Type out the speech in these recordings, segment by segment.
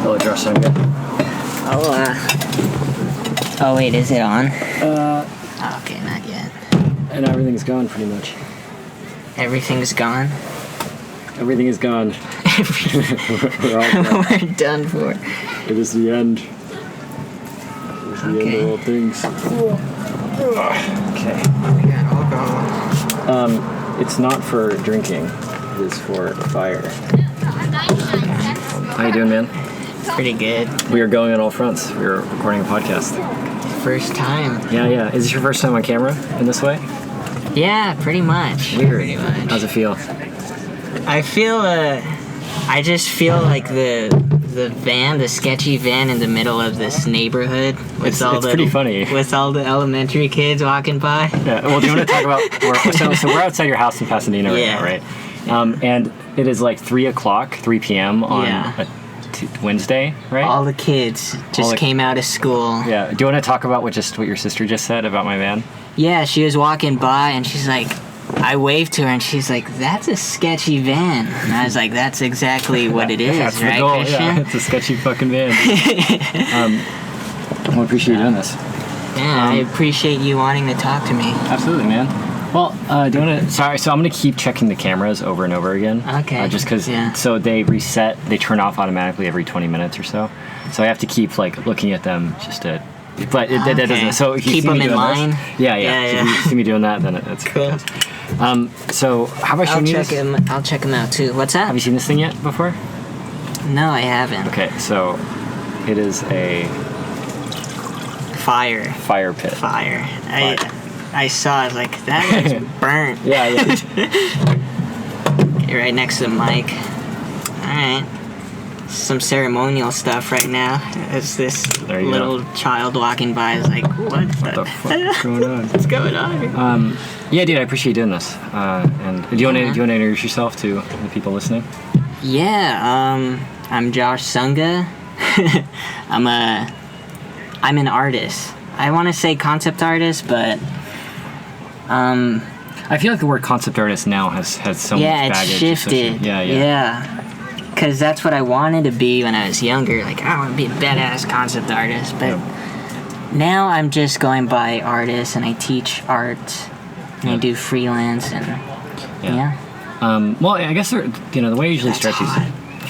Hello, Sunga. Oh wait, is it on? Okay, not yet. And everything's gone pretty much. Everything's gone? Everything is gone. We're all done. We're done for. It is the end. It is the end of all things. Okay. We got alcohol. It's not for drinking. It is for fire. How you doing, man? Pretty good. We are going on all fronts. We are recording a podcast. First time. Yeah. Is this your first time on camera in this way? Yeah, pretty much. Weird. Pretty much. How's it feel? I feel, I just feel like the van, the sketchy van in the middle of this neighborhood with It's pretty funny. With all the elementary kids walking by. Yeah, well, do you want to talk about, so we're outside your house in Pasadena right now, right? And it is like 3 p.m. on a Wednesday, right? All the kids just came out of school. Yeah, do you want to talk about what your sister just said about my van? Yeah, she was walking by and she's like, I waved to her and she's like, that's a sketchy van. And I was like, that's exactly what it is, That's right, the goal. Christian? Yeah, it's a sketchy fucking van. I appreciate you doing this. Yeah, I appreciate you wanting to talk to me. Absolutely, man. Well, do you want to... Sorry, so I'm going to keep checking the cameras over and over again. Okay. Just because... Yeah. So they reset, they turn off automatically every 20 minutes or so. So I have to keep, like, looking at them just to... But that doesn't... So if you keep see them me in doing line? This, yeah. So if you see me doing that, then it's cool. So how about showing you this? I'll check them out, too. What's that? Have you seen this thing yet before? No, I haven't. Okay, so it is a... Fire pit. Fire. I saw it, like, that is burnt. Yeah. Okay, right next to the mic. Alright. Some ceremonial stuff right now. As this little child walking by is like, what the fuck is going on? What's going on? Yeah, dude, I appreciate you doing this. And do you want to introduce yourself to the people listening? Yeah, I'm Josh Sunga. I'm an artist. I want to say concept artist, but I feel like the word concept artist now has so much baggage. It's shifted. Yeah. Because that's what I wanted to be when I was younger. Like, I want to be a badass concept artist. But now I'm just going by artist, and I teach art, and I do freelance, and well, I guess the way I usually start these.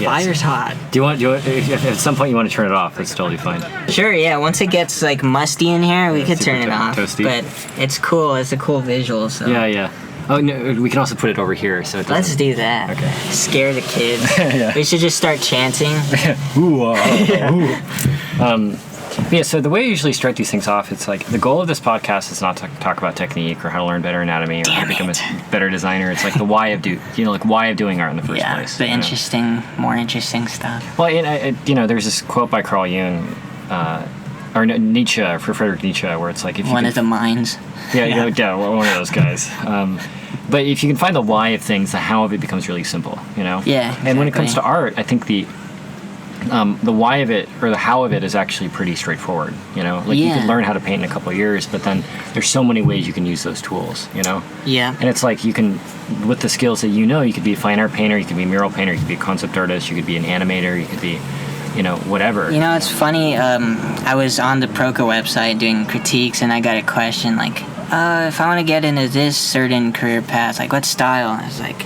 Fire's hot. Do you want? If at some point you want to turn it off, that's totally fine. Sure. Yeah. Once it gets like musty in here, we could turn it off. Toasty. But it's cool. It's a cool visual. So. Yeah. Oh no, we can also put it over here. So let's do that. Okay. Scare the kids. We should just start chanting. Ooh. Yeah, so the way I usually start these things off, it's like the goal of this podcast is not to talk about technique or how to learn better anatomy or how to become a better designer. It's like the why of why of doing art in the first place. The more interesting stuff. Well, there's this quote by Carl Jung, or Nietzsche, for Friedrich Nietzsche, where it's like if you one of the minds. Yeah, one of those guys. But if you can find the why of things, the how of it becomes really simple, Yeah. Exactly. And when it comes to art, I think the why of it or the how of it is actually pretty straightforward, You can learn how to paint in a couple of years, but then there's so many ways you can use those tools, Yeah. And it's like you can, with the skills that you could be a fine art painter, you could be a mural painter, you could be a concept artist, you could be an animator, you could be, whatever. It's funny, I was on the Proca website doing critiques, and I got a question like, if I want to get into this certain career path, like what style? I was like,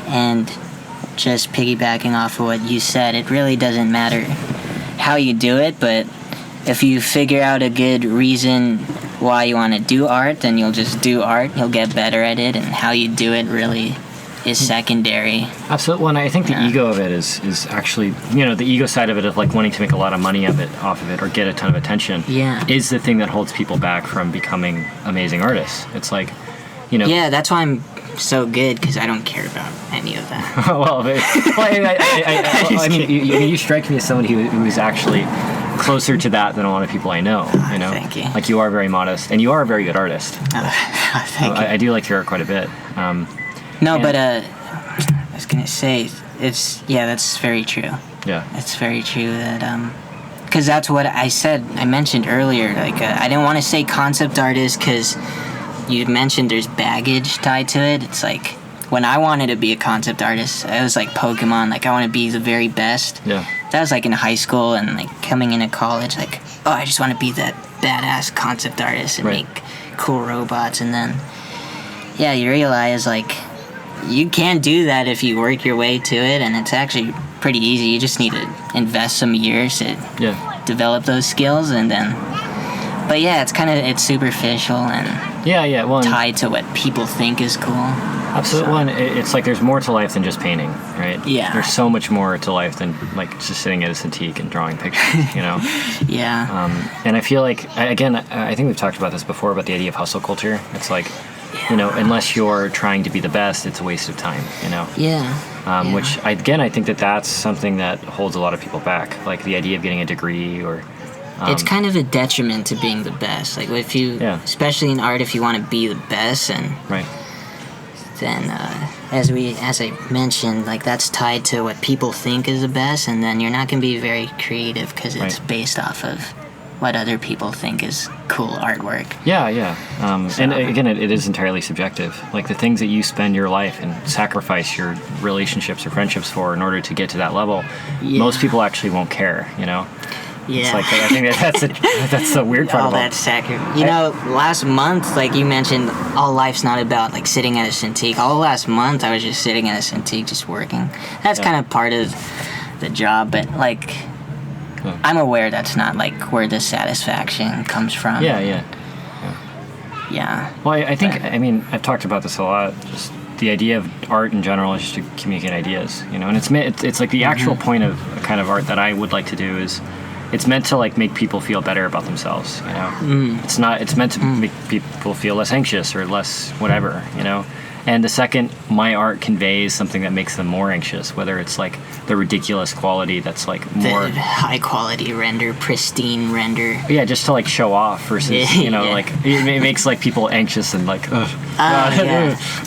and just piggybacking off of what you said, it really doesn't matter how you do it, but if you figure out a good reason why you want to do art, then you'll just do art, you'll get better at it, and how you do it really is secondary. Absolutely. Well, and I think the ego of it is actually, the ego side of it, of like wanting to make a lot of money off of it or get a ton of attention, is the thing that holds people back from becoming amazing artists. It's like, Yeah, that's why I'm so good, because I don't care about any of that. You strike me as somebody who is actually closer to that than a lot of people I know. Thank you. Like you are very modest, and you are a very good artist. Thank you. I do like your art quite a bit. But I was gonna say that's very true. Yeah, it's very true that because that's what I mentioned earlier. Like, I didn't want to say concept artist because you mentioned there's baggage tied to it. It's like, when I wanted to be a concept artist, it was like Pokemon. Like, I want to be the very best. Yeah. That was like in high school and like coming into college. Like, oh, I just want to be that badass concept artist and make cool robots. And then, yeah, you realize like you can do that if you work your way to it, and it's actually pretty easy. You just need to invest some years to develop those skills, and then. But yeah, it's superficial and tied to what people think is cool. Absolutely. Well, it's like there's more to life than just painting, right? Yeah. There's so much more to life than like just sitting at a Cintiq and drawing pictures, you know? Yeah. And I feel like, again, I think we've talked about this before, about the idea of hustle culture. It's like, you know, unless you're trying to be the best, it's a waste of time, you know? Yeah. Which, I think that's something that holds a lot of people back. Like the idea of getting a degree or... it's kind of a detriment to being the best. Like if you, especially in art, if you want to be the best, and then as I mentioned, like that's tied to what people think is the best, and then you're not going to be very creative because it's based off of what other people think is cool artwork. And again, it is entirely subjective. Like the things that you spend your life and sacrifice your relationships or friendships for in order to get to that level, most people actually won't care, you know? Yeah. It's like, I think that's the weird part all about that sacrifice. You know, last month, like you mentioned, all life's not about like sitting at a Cintiq. All last month, I was just sitting at a Cintiq, just working. That's kind of part of the job, but like, I'm aware that's not like where the satisfaction comes from. Yeah. Well, I think, I mean, I've talked about this a lot. Just the idea of art in general is just to communicate ideas, you know. And it's like the actual point of a kind of art that I would like to do is. It's meant to like make people feel better about themselves, you know. It's meant to make people feel less anxious or less whatever, you know. And the second my art conveys something that makes them more anxious, whether it's like the ridiculous quality that's like more the high quality render, pristine render. Yeah, just to like show off versus you know like it makes like people anxious and like I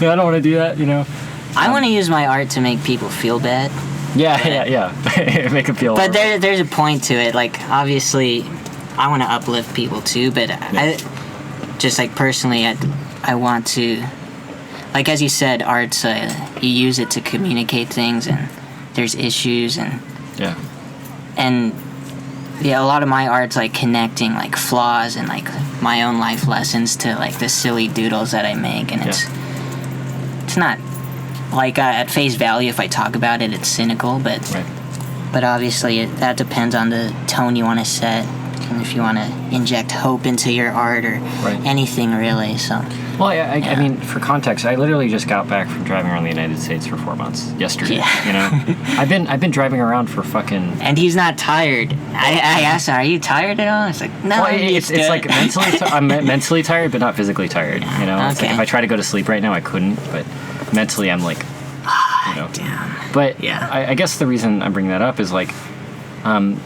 don't want to do that, you know. I want to use my art to make people feel bad. Yeah. Make them feel. But there's a point to it. Like obviously, I want to uplift people too. But I just like personally, I want to, like as you said, art's you use it to communicate things, and there's issues and a lot of my art's like connecting like flaws and like my own life lessons to like the silly doodles that I make, and it's not. Like at face value, if I talk about it, it's cynical, but obviously that depends on the tone you want to set, and if you want to inject hope into your art or anything really. So. Well, I mean, for context, I literally just got back from driving around the United States for 4 months yesterday. Yeah. You know, I've been driving around for fucking. And he's not tired. I asked him, "Are you tired at all?" It's like, no. Well, it's like mentally. I'm mentally tired, but not physically tired. You know, it's like if I try to go to sleep right now, I couldn't, but. Mentally, I'm like, you know. Damn. But I guess the reason I'm bringing that up is like,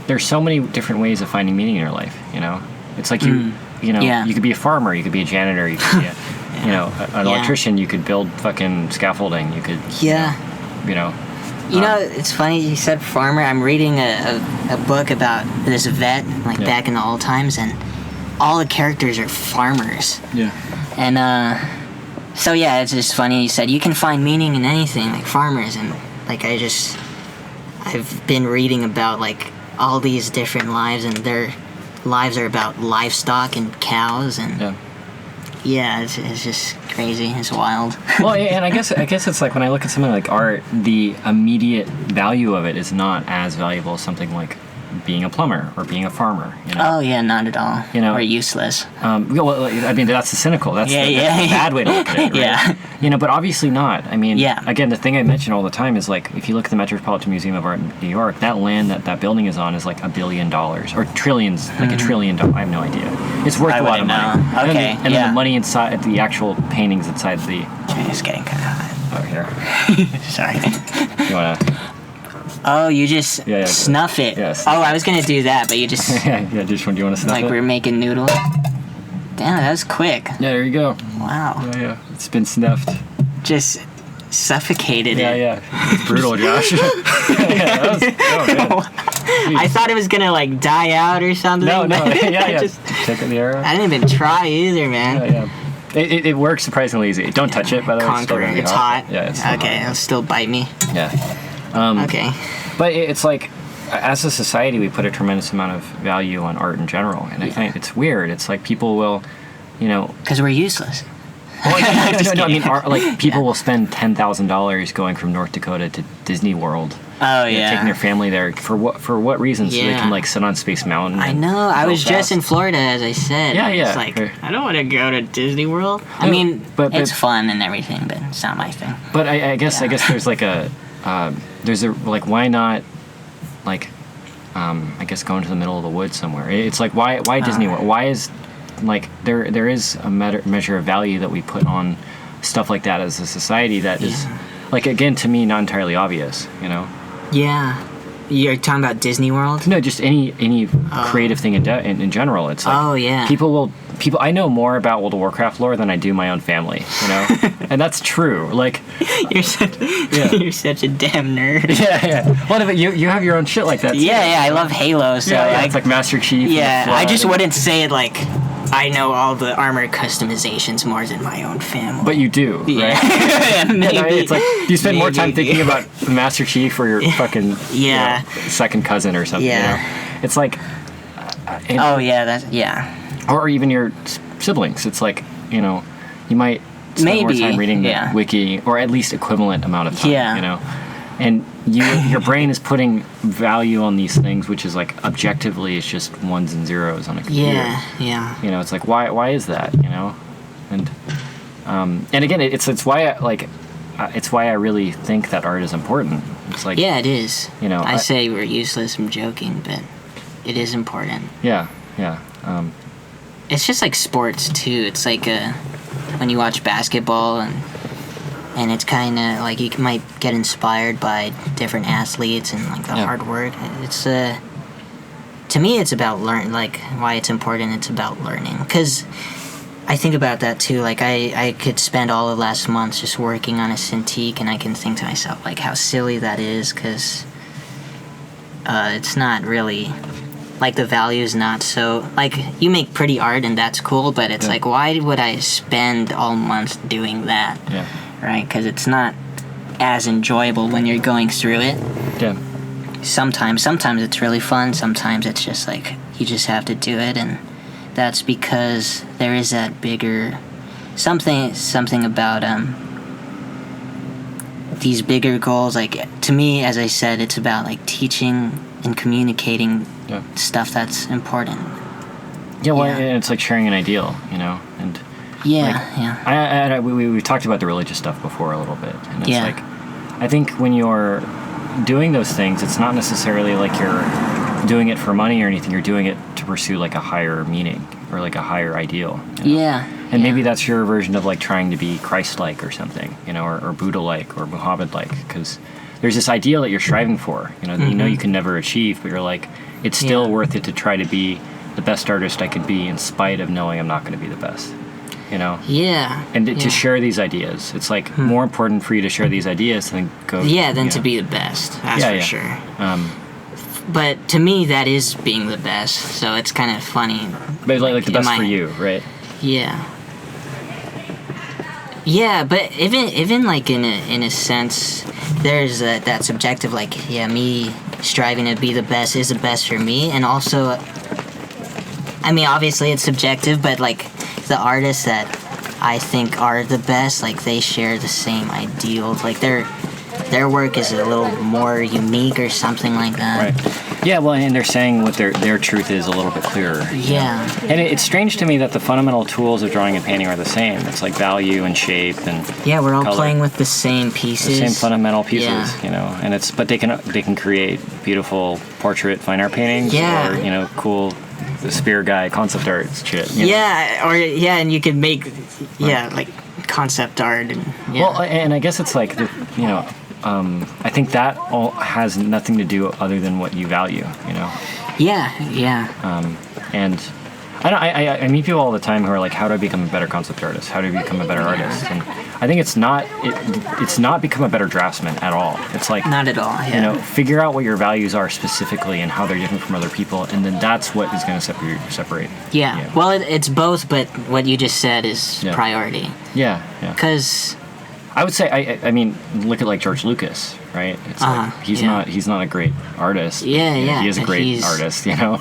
there's so many different ways of finding meaning in your life. You know, it's like you know, you could be a farmer, you could be a janitor, you could be you know, an electrician, you could build fucking scaffolding, you could. You know. You know, it's funny you said farmer. I'm reading a book about this vet, like back in the old times, and all the characters are farmers. Yeah. And so yeah, it's just funny you said you can find meaning in anything, like farmers, and like I've been reading about like all these different lives, and their lives are about livestock and cows, and it's just crazy, it's wild. Well, and I guess it's like when I look at something like art, the immediate value of it is not as valuable as something like being a plumber or being a farmer, you know? Oh yeah, not at all. You know, or useless. Well, I mean, that's the cynical. That's the bad way to look at it, right? You know, but obviously not. I mean, again, the thing I mention all the time is like, if you look at the Metropolitan Museum of Art in New York, that land that building is on is like $1 billion or trillions, like $1 trillion. I have no idea. It's worth a lot of money. Okay. And then the money inside, the actual paintings inside the. It's getting kind of hot. Oh, here. Sorry. You wanna? Oh, you just snuff it. Yes. Oh, I was gonna do that, but you just. Do you want to snuff it? Like we're making noodles. Damn, that was quick. Yeah, there you go. Wow. Yeah. It's been snuffed. Just suffocated it. Yeah. It's brutal, Josh. That was good. I thought it was gonna like die out or something. No, yeah. Just taking the arrow. I didn't even try either, man. Yeah. It works surprisingly easy. Don't touch it, by the way. It's hot. Yeah, it's still okay. hot. It'll still bite me. Yeah. Okay. But it's like, as a society, we put a tremendous amount of value on art in general, and I think it's weird. It's like people will, because we're useless. Well, no, I mean, like people will spend $10,000 going from North Dakota to Disney World. Oh yeah, taking their family there for what reason? So they can like sit on Space Mountain. I know. I was just in Florida, as I said. Yeah. It's like I don't want to go to Disney World. I mean, but it's fun and everything, but it's not my thing. But I guess there's like like why not like I guess go into the middle of the woods somewhere. It's like why Disney World? Why is like there is a measure of value that we put on stuff like that as a society that is like, again, to me, not entirely obvious, Yeah. You're talking about Disney World? No, just any creative thing in general. It's like people I know more about World of Warcraft lore than I do my own family, and that's true. Like you're such a damn nerd. Yeah. Well, but you have your own shit like that too. Yeah, I love Halo, so it's like Master Chief. Yeah, I just wouldn't say it like I know all the armor customizations more than my own family. But you do, right? Maybe. It's like you spend more time thinking about Master Chief or your fucking second cousin or something. It's like or even your siblings. It's like you might spend more time reading the wiki, or at least equivalent amount of time. And your brain is putting value on these things, which is like objectively it's just ones and zeros on a computer. Yeah. It's like why is that? And again, it's why it's why I really think that art is important. It's like it is. I say we're useless. I'm joking, but it is important. Yeah. It's just like sports too. It's like when you watch basketball and it's kind of like you might get inspired by different athletes and like the hard work. It's to me it's about like why it's important. It's about learning, because I think about that too. Like I could spend all of last month just working on a Cintiq, and I can think to myself like how silly that is, because it's not really like the value is not so like you make pretty art and that's cool, but it's like why would I spend all month doing that? Right, because it's not as enjoyable when you're going through it. Yeah. Sometimes it's really fun. Sometimes it's just like you just have to do it, and that's because there is that bigger something about these bigger goals. Like to me, as I said, it's about like teaching and communicating stuff that's important. Yeah, well, it's like sharing an ideal, and. We've talked about the religious stuff before a little bit, and it's like I think when you're doing those things, it's not necessarily like you're doing it for money or anything. You're doing it to pursue like a higher meaning or like a higher ideal. And maybe that's your version of like trying to be Christ-like or something, or Buddha-like or Muhammad-like, because there's this ideal that you're striving for, that you can never achieve, but you're like, it's still worth it to try to be the best artist I could be in spite of knowing I'm not going to be the best. And to share these ideas, it's like more important for you to share these ideas than than to be the best. That's for sure. But to me, that is being the best. So it's kind of funny. But like the best for you, right? Yeah. Yeah, but even like in a sense, there's that subjective like me striving to be the best is the best for me, and also, I mean, obviously it's subjective, but like. The artists that I think are the best, like they share the same ideals. Like their work is a little more unique or something like that. Right. Yeah, well, and they're saying what their truth is a little bit clearer. Yeah. And it's strange to me that the fundamental tools of drawing and painting are the same. It's like value and shape and we're all color. Playing with the same pieces. The same fundamental pieces, and but they can create beautiful portrait fine art paintings or cool the spear guy concept art shit. And you can make like concept art and well, and I guess it's like I think that all has nothing to do other than what you value, Yeah. And I meet people all the time who are like, how do I become a better concept artist? How do I become a better artist? And I think it's not become a better draftsman at all. It's like, not at all. Yeah. You know, figure out what your values are specifically and how they're different from other people, and then that's what is going to separate. Yeah. You. Well, it's both, but what you just said is priority. Yeah. Because I would say, I mean, look at like George Lucas, right? It's like he's not a great artist. Yeah, He is a great artist, you know.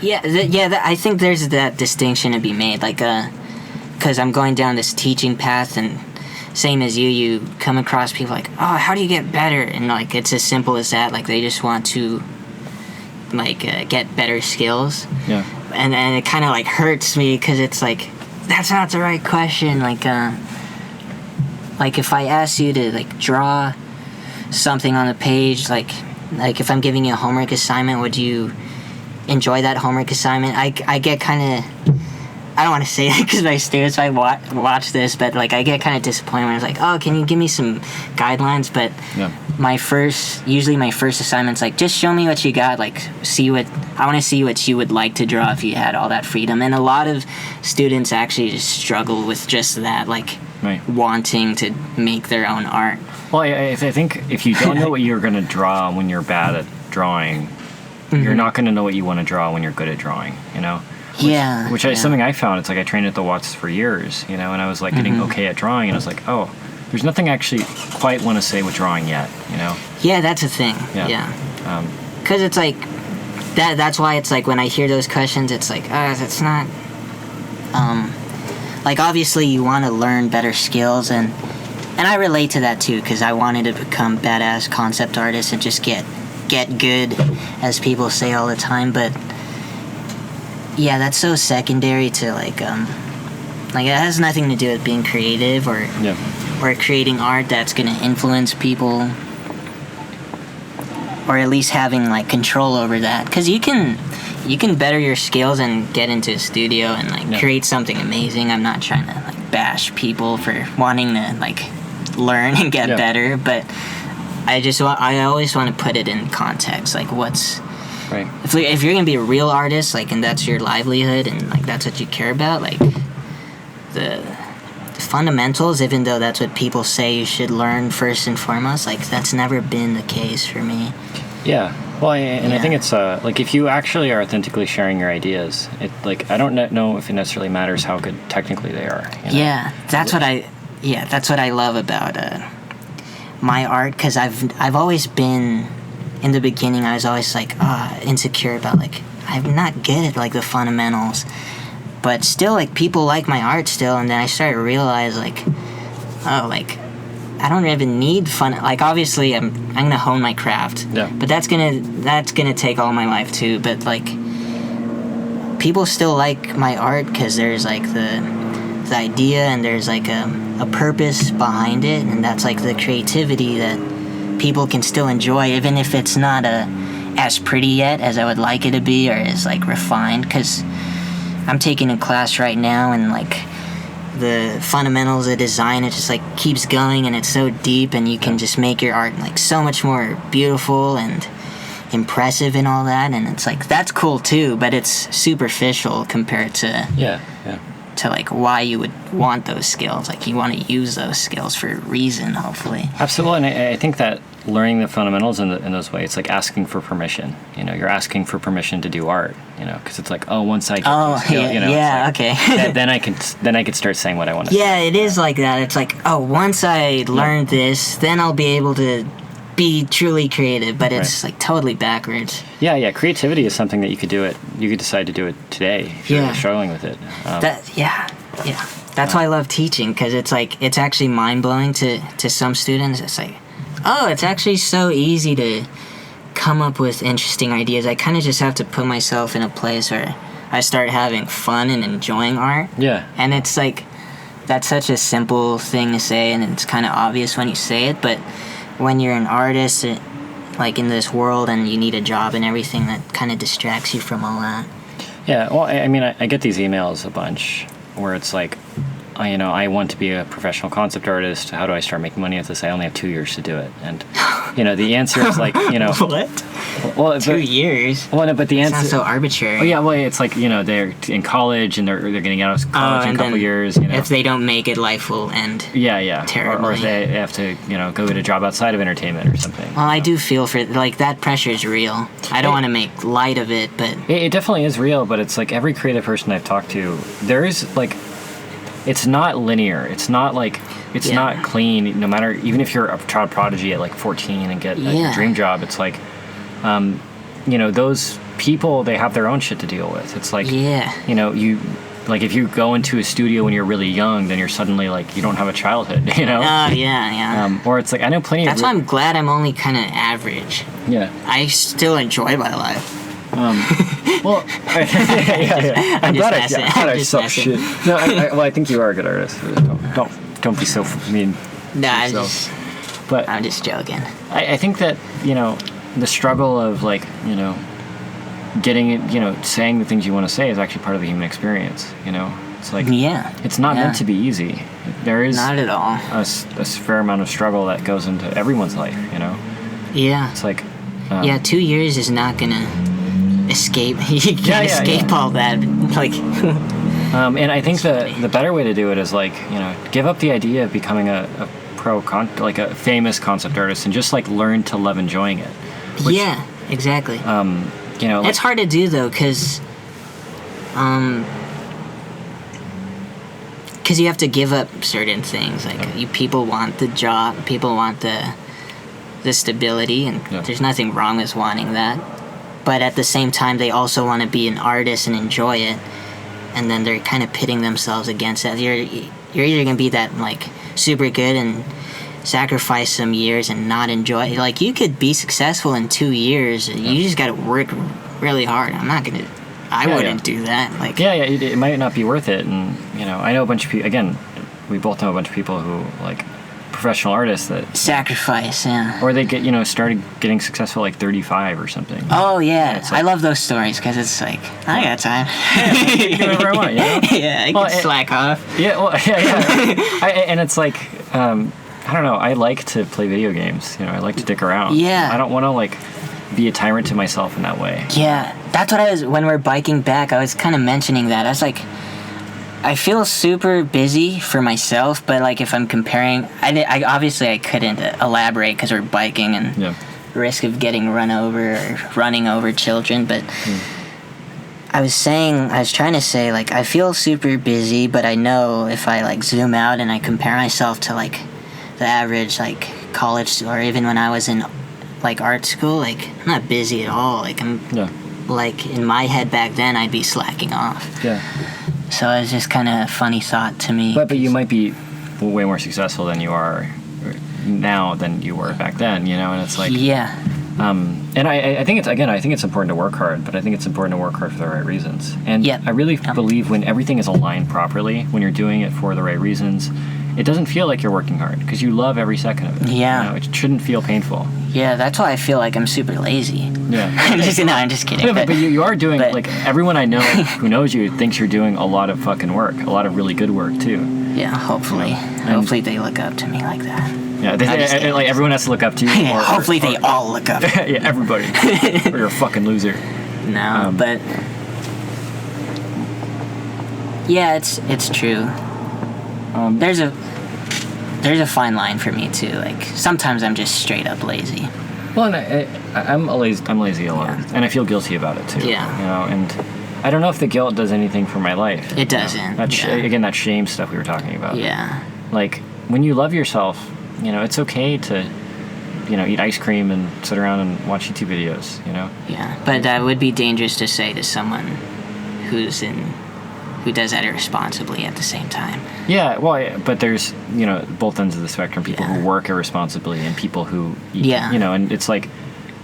Yeah, I think there's that distinction to be made, like, because I'm going down this teaching path, and same as you come across people like, oh, how do you get better? And like, it's as simple as that. Like, they just want to like get better skills. Yeah. And it kind of like hurts me because it's like, that's not the right question. Like if I ask you to like draw something on a page, like if I'm giving you a homework assignment, would you enjoy that homework assignment? I get kind of, I don't want to say that because my students might watch this, but like I get kind of disappointed when it's like, oh, can you give me some guidelines? But usually my first assignment's like, just show me what you got. Like, I want to see what you would like to draw if you had all that freedom. And a lot of students actually just struggle with just that, like wanting to make their own art. Well, I think if you don't know what you're going to draw when you're bad at drawing, you're not going to know what you want to draw when you're good at drawing, you know? Which is something I found. It's like I trained at the Watts for years, you know, and I was like getting okay at drawing, and I was like, oh, there's nothing I actually quite want to say with drawing yet, you know? Yeah, that's a thing. Yeah. Because it's like, that's why it's like when I hear those questions, it's like, that's not, like obviously you want to learn better skills, and I relate to that too, because I wanted to become badass concept artists and just get good, as people say all the time, but yeah, that's so secondary to like it has nothing to do with being creative or creating art that's gonna influence people, or at least having like control over that, because you can better your skills and get into a studio and like create something amazing. I'm not trying to like bash people for wanting to like learn and get better, but I always want to put it in context, like what's right. If you're gonna be a real artist, like, and that's your livelihood, and like that's what you care about, like the fundamentals, even though that's what people say you should learn first and foremost, like that's never been the case for me. Yeah. Well, I think it's like if you actually are authentically sharing your ideas, it like I don't know if it necessarily matters how good technically they are. You know? Yeah, that's what I love about my art, because I've always been, in the beginning I was always like insecure about like I'm not good at like the fundamentals, but still like people like my art still, and then I started to realize like, oh, like I don't even need fun. Like obviously I'm gonna hone my craft, but that's gonna take all my life too. But like people still like my art because there's like the idea, and there's like a purpose behind it, and that's like the creativity that people can still enjoy, even if it's not as pretty yet as I would like it to be, or as like refined, because I'm taking a class right now, and like the fundamentals of design, it just like keeps going, and it's so deep, and you can just make your art like so much more beautiful and impressive and all that, and it's like that's cool too, but it's superficial compared to to like why you would want those skills. Like you want to use those skills for a reason, hopefully. Absolutely, and I think that learning the fundamentals in those ways, it's like asking for permission. You know, you're asking for permission to do art. You know, because it's like, oh, once I get this skill, you know, okay. then I can start saying what I want to. Yeah, say. It is like that. It's like, oh, once I learn this, then I'll be able to be truly creative, but it's like totally backwards. Yeah. Creativity is something that you could decide to do it today if you're struggling with it. That's why I love teaching, because it's like it's actually mind blowing to some students. It's like, oh, it's actually so easy to come up with interesting ideas. I kind of just have to put myself in a place where I start having fun and enjoying art. Yeah. And it's like that's such a simple thing to say, and it's kind of obvious when you say it, but when you're an artist, like in this world, and you need a job and everything, that kind of distracts you from all that. Yeah, well, I mean, I get these emails a bunch where it's like, I want to be a professional concept artist. How do I start making money at this? I only have 2 years to do it. And, the answer is like, What? Well, 2 years? Well, no, but the answer... Sounds so arbitrary. Oh, yeah, well, it's like, they're in college and they're getting out of college in a couple years, If they don't make it, life will end. Yeah. Terribly. Or if they have to, go get a job outside of entertainment or something. Well, I do feel for, like, that pressure is real. I don't want to make light of it, but... It definitely is real, but it's like every creative person I've talked to, there is, like... It's not linear. It's not like... It's not clean, no matter... Even if you're a child prodigy at, like, 14 and get a dream job, it's like... those people, they have their own shit to deal with. It's like... you... Like, if you go into a studio when you're really young, then you're suddenly, like, you don't have a childhood, Oh, yeah. Or it's like, I know plenty That's why I'm glad I'm only kind of average. Yeah. I still enjoy my life. Well, I'm glad I suck shit. No, I think you are a good artist. Don't be so mean. No, I'm just joking. I think that the struggle of like getting it, saying the things you want to say is actually part of the human experience. It's like it's not meant to be easy. There is not at all a fair amount of struggle that goes into everyone's life. Yeah. It's like 2 years is not gonna escape. You can't escape all that. Like. And I think the better way to do it is like give up the idea of becoming a a famous concept artist and just like learn to love enjoying it. Yeah, exactly. It's hard to do though, because you have to give up certain things. Like people want the job, people want the stability, and there's nothing wrong with wanting that. But at the same time, they also want to be an artist and enjoy it. And then they're kind of pitting themselves against that. You're either gonna be that like super good and sacrifice some years and not enjoy it. Like you could be successful in 2 years. You just gotta work really hard. I wouldn't do that. Like it might not be worth it. And I know a bunch of people. Again, we both know a bunch of people who like professional artists that sacrifice, or they get started getting successful like 35 or something. Oh yeah, I love those stories because it's like I got time. You can do whatever I want. I can slack off. And it's like I don't know. I like to play video games. I like to dick around. Yeah. I don't want to like be a tyrant to myself in that way. Yeah, that's what I was when we're biking back. I was kind of mentioning that. I was like, I feel super busy for myself, but like if I'm comparing, I obviously I couldn't elaborate because we're biking and risk of getting run over or running over children. But I was trying to say like I feel super busy, but I know if I like zoom out and I compare myself to like the average like college or even when I was in like art school, like I'm not busy at all. Like I'm like in my head back then I'd be slacking off. Yeah. So it's just kind of a funny thought to me. But you might be way more successful than you are now than you were back then, and it's like... Yeah. And I think it's important to work hard, but I think it's important to work hard for the right reasons. And I really believe when everything is aligned properly, when you're doing it for the right reasons, it doesn't feel like you're working hard because you love every second of it. Yeah. It shouldn't feel painful. Yeah, that's why I feel like I'm super lazy. Yeah. I'm just kidding. No, but you are doing, like, everyone I know who knows you thinks you're doing a lot of fucking work, a lot of really good work, too. Yeah, hopefully. Hopefully they look up to me like that. Yeah, like, everyone has to look up to you. Yeah, hopefully they all look up. Yeah, everybody. Or you're a fucking loser. No, but... Yeah, it's true. There's a fine line for me too. Like sometimes I'm just straight up lazy. Well, and I'm lazy a lot, and I feel guilty about it too. Yeah. And I don't know if the guilt does anything for my life. It doesn't. Again, that shame stuff we were talking about. Yeah. Like when you love yourself, it's okay to, eat ice cream and sit around and watch YouTube videos. Yeah, but that would be dangerous to say to someone who does that irresponsibly at the same time. Yeah, well, but there's, both ends of the spectrum, people who work irresponsibly and people who, and it's like,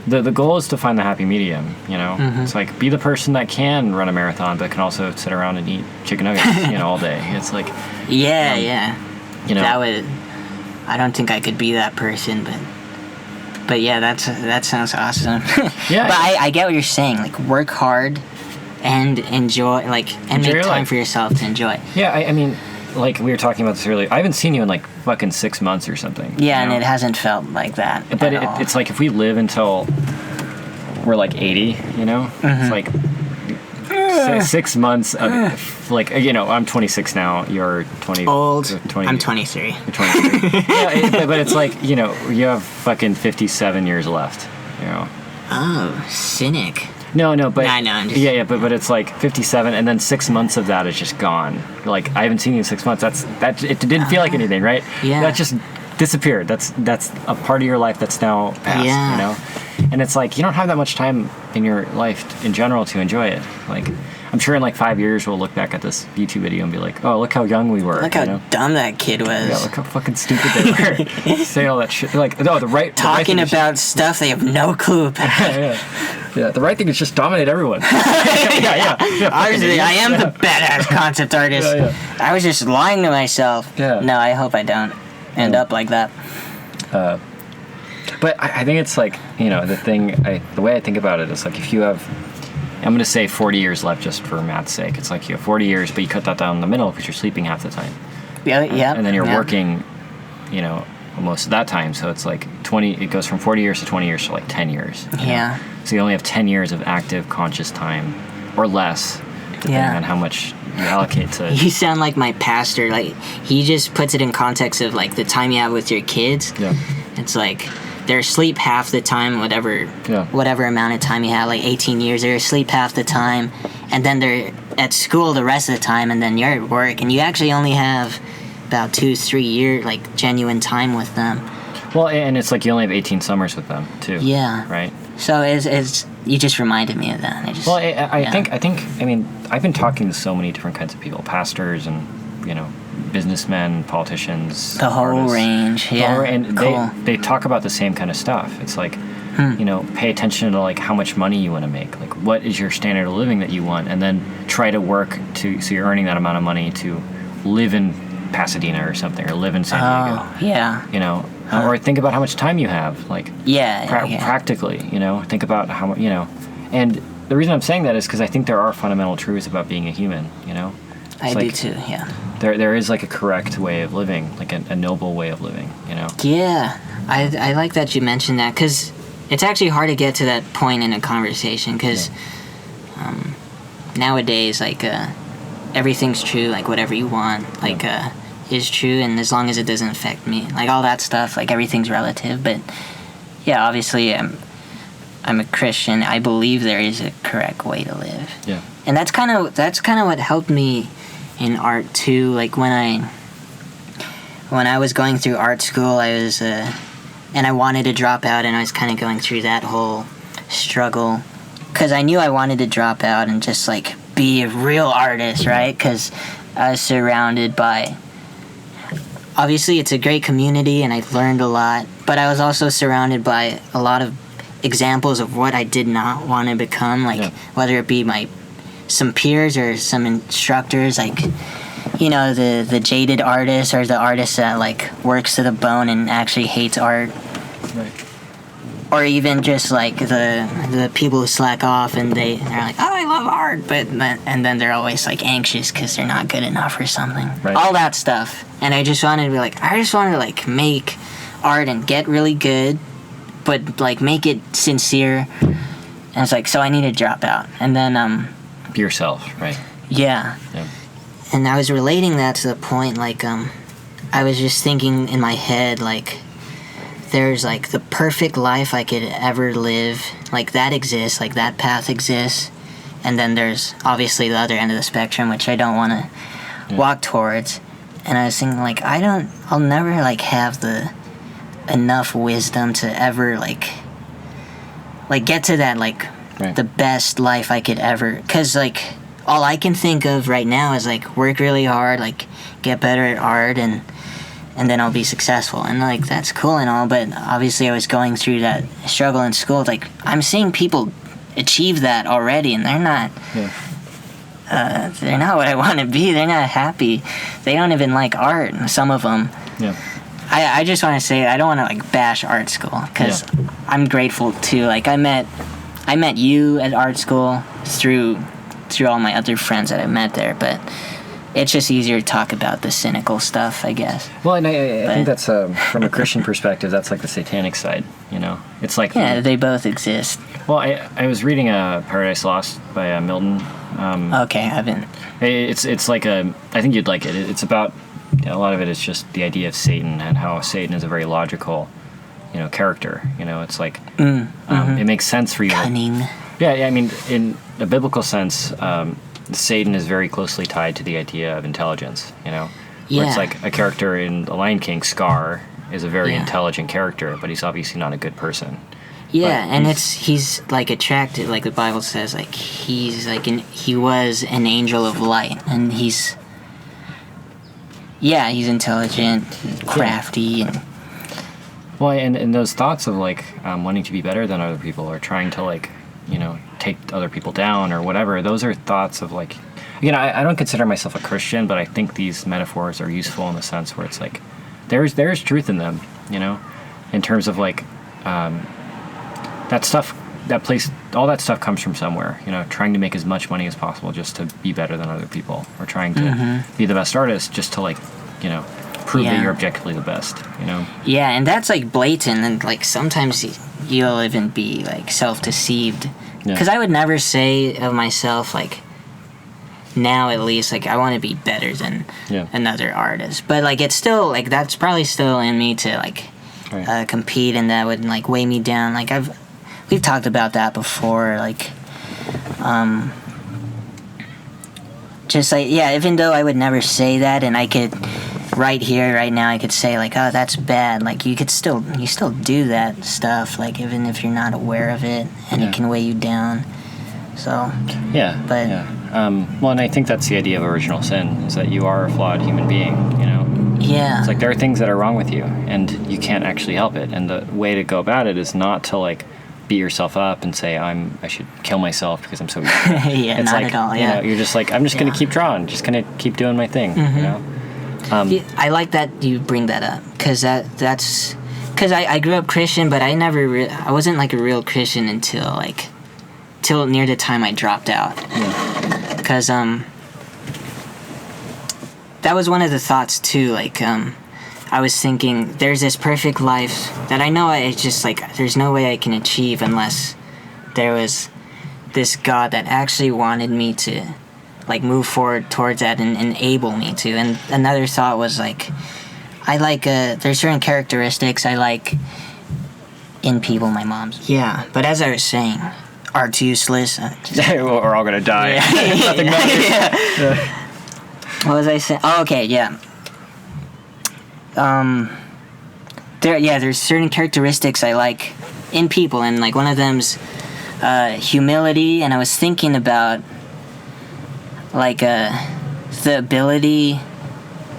the goal is to find the happy medium, Mm-hmm. It's like, be the person that can run a marathon, but can also sit around and eat chicken nuggets, all day. It's like... Yeah. That would... I don't think I could be that person, but yeah, that sounds awesome. Yeah. But I get what you're saying, like, work hard... and enjoy, like, and make time for yourself to enjoy. Yeah, I mean, like we were talking about this earlier, I haven't seen you in like fucking 6 months or something. Yeah, and it hasn't felt like that. But it's like if we live until we're like 80, you know, it's like 6 months of like, you know, I'm 26 now. You're 20. Old. 20, I'm 23. You're 23. Yeah, but it's like, you know, you have fucking 57 years left. You know. Oh, cynic. No, but I know. I'm just, yeah, but it's like 57, and then 6 months of that is just gone. Like I haven't seen you in 6 months. That it didn't feel like anything, right? Yeah. That just disappeared. That's a part of your life that's now past. Yeah. You know, and it's like you don't have that much time in your life in general to enjoy it. Like I'm sure in like 5 years we'll look back at this YouTube video and be like, oh, look how young we were. Look how dumb that kid was. Yeah, look how fucking stupid they were. Say all that shit. They're like, no, talking about stuff they have no clue about. Yeah, the right thing is just dominate everyone. yeah. Obviously, I am the badass concept artist. Yeah. I was just lying to myself. Yeah. No, I hope I don't end up like that. But I think it's like, you know, the way I think about it is like if you have, I'm going to say 40 years left just for math's sake. It's like you have 40 years, but you cut that down in the middle because you're sleeping half the time. Yeah. And then you're working, you know, most of that time. So it's like 20, it goes from 40 years to 20 years to like 10 years. Yeah. Know? So you only have 10 years of active conscious time or less, depending on how much you allocate to. You sound like my pastor. Like, he just puts it in context of like the time you have with your kids. Yeah. It's like they're asleep half the time, whatever amount of time you have, like 18 years, they're asleep half the time, and then they're at school the rest of the time, and then you're at work, and you actually only have about 2-3 years, like, genuine time with them. Well, and it's like you only have 18 summers with them, too. Yeah. Right? So it's you just reminded me of that. I think, I mean, I've been talking to so many different kinds of people, pastors and, you know, businessmen, politicians, the whole artists, range, yeah. And cool. they talk about the same kind of stuff. It's like, you know, pay attention to like how much money you want to make, like what is your standard of living that you want, and then try to work so you're earning that amount of money to live in Pasadena or something, or live in San Diego. Oh, yeah. You know, or think about how much time you have, like practically. You know, think about how much, you know, and the reason I'm saying that is because I think there are fundamental truths about being a human. You know. I do too, yeah. There is like a correct way of living, like a noble way of living, you know? Yeah, I like that you mentioned that, because it's actually hard to get to that point in a conversation, because nowadays, like, everything's true, like, whatever you want, like, is true, and as long as it doesn't affect me, like, all that stuff, like, everything's relative, but, yeah, obviously, I'm a Christian. I believe there is a correct way to live. Yeah. And that's kind of what helped me in art too. Like when I was going through art school, I was and I wanted to drop out, and I was kind of going through that whole struggle because I knew I wanted to drop out and just like be a real artist, right? Because I was surrounded by, obviously it's a great community and I learned a lot, but I was also surrounded by a lot of examples of what I did not want to become, like whether it be some peers or some instructors, like, you know, the jaded artist or the artist that like works to the bone and actually hates art, right? Or even just like the people who slack off and they're like, oh, I love art, and then they're always like anxious because they're not good enough or something, right. All that stuff. And I just wanted to like make art and get really good, but like make it sincere. And it's like, so I need to drop out, and then be yourself, right? Yeah. And I was relating that to the point, like, I was just thinking in my head, like, there's, like, the perfect life I could ever live, like, that exists, like, that path exists, and then there's, obviously, the other end of the spectrum, which I don't want to walk towards, and I was thinking, like, I'll never, like, have enough wisdom to ever, like, get to that, like, the best life I could ever, because, like, all I can think of right now is, like, work really hard, like, get better at art, and then I'll be successful, and, like, that's cool and all, but obviously I was going through that struggle in school. It's like, I'm seeing people achieve that already, and they're not, they're not what I want to be, they're not happy, they don't even like art, some of them. I just want to say, I don't want to, like, bash art school, because I'm grateful, too. Like, I met you at art school through all my other friends that I met there, but it's just easier to talk about the cynical stuff, I guess. Well, and I think that's from a Christian perspective, that's like the satanic side. It's like they both exist. Well, I was reading Paradise Lost by Milton. Okay, I haven't. It's like I think you'd like it. It's about a lot of it is just the idea of Satan and how Satan is a very logical, character. It's like it makes sense for you. Cunning. Yeah. I mean, in a biblical sense, Satan is very closely tied to the idea of intelligence. Where it's like a character in The Lion King, Scar, is a very intelligent character, but he's obviously not a good person. Yeah, and he's like attracted, like the Bible says, like he's like he was an angel of light, and he's intelligent, crafty, and well, and those thoughts of like wanting to be better than other people or trying to like take other people down or whatever, those are thoughts of like, I don't consider myself a Christian, but I think these metaphors are useful in the sense where it's like there's truth in them, in terms of like that stuff, all that stuff comes from somewhere, trying to make as much money as possible just to be better than other people, or trying to be the best artist just to like, prove that you're objectively the best, Yeah, and that's like blatant, and like sometimes you'll even be like self-deceived. Because I would never say of myself, like, now at least, like, I want to be better than another artist. But like, it's still, like, that's probably still in me to like compete, and that would like weigh me down. Like we've talked about that before, like, just like, even though I would never say that, and I could, right here, right now, I could say, like, oh, that's bad, like, you still do that stuff, like, even if you're not aware of it, and it can weigh you down, so, well, and I think that's the idea of original sin, is that you are a flawed human being, it's like there are things that are wrong with you, and you can't actually help it, and the way to go about it is not to, like, beat yourself up and say I should kill myself because I'm so weak. It's not like, at all. Yeah, you're just like, I'm just gonna keep drawing, just gonna keep doing my thing. I like that you bring that up, because that's because I grew up Christian, but I wasn't like a real Christian until near the time I dropped out. Because that was one of the thoughts too. Like I was thinking, there's this perfect life that I know it's just like there's no way I can achieve unless there was this God that actually wanted me to like move forward towards that and enable me to. And another thought was like, I like there's certain characteristics I like in people. My mom's, but as I was saying, art's useless. We're all gonna die. Nothing matters. What was I saying? Oh, okay, yeah. There's certain characteristics I like in people, and like one of them's humility. And I was thinking about like the ability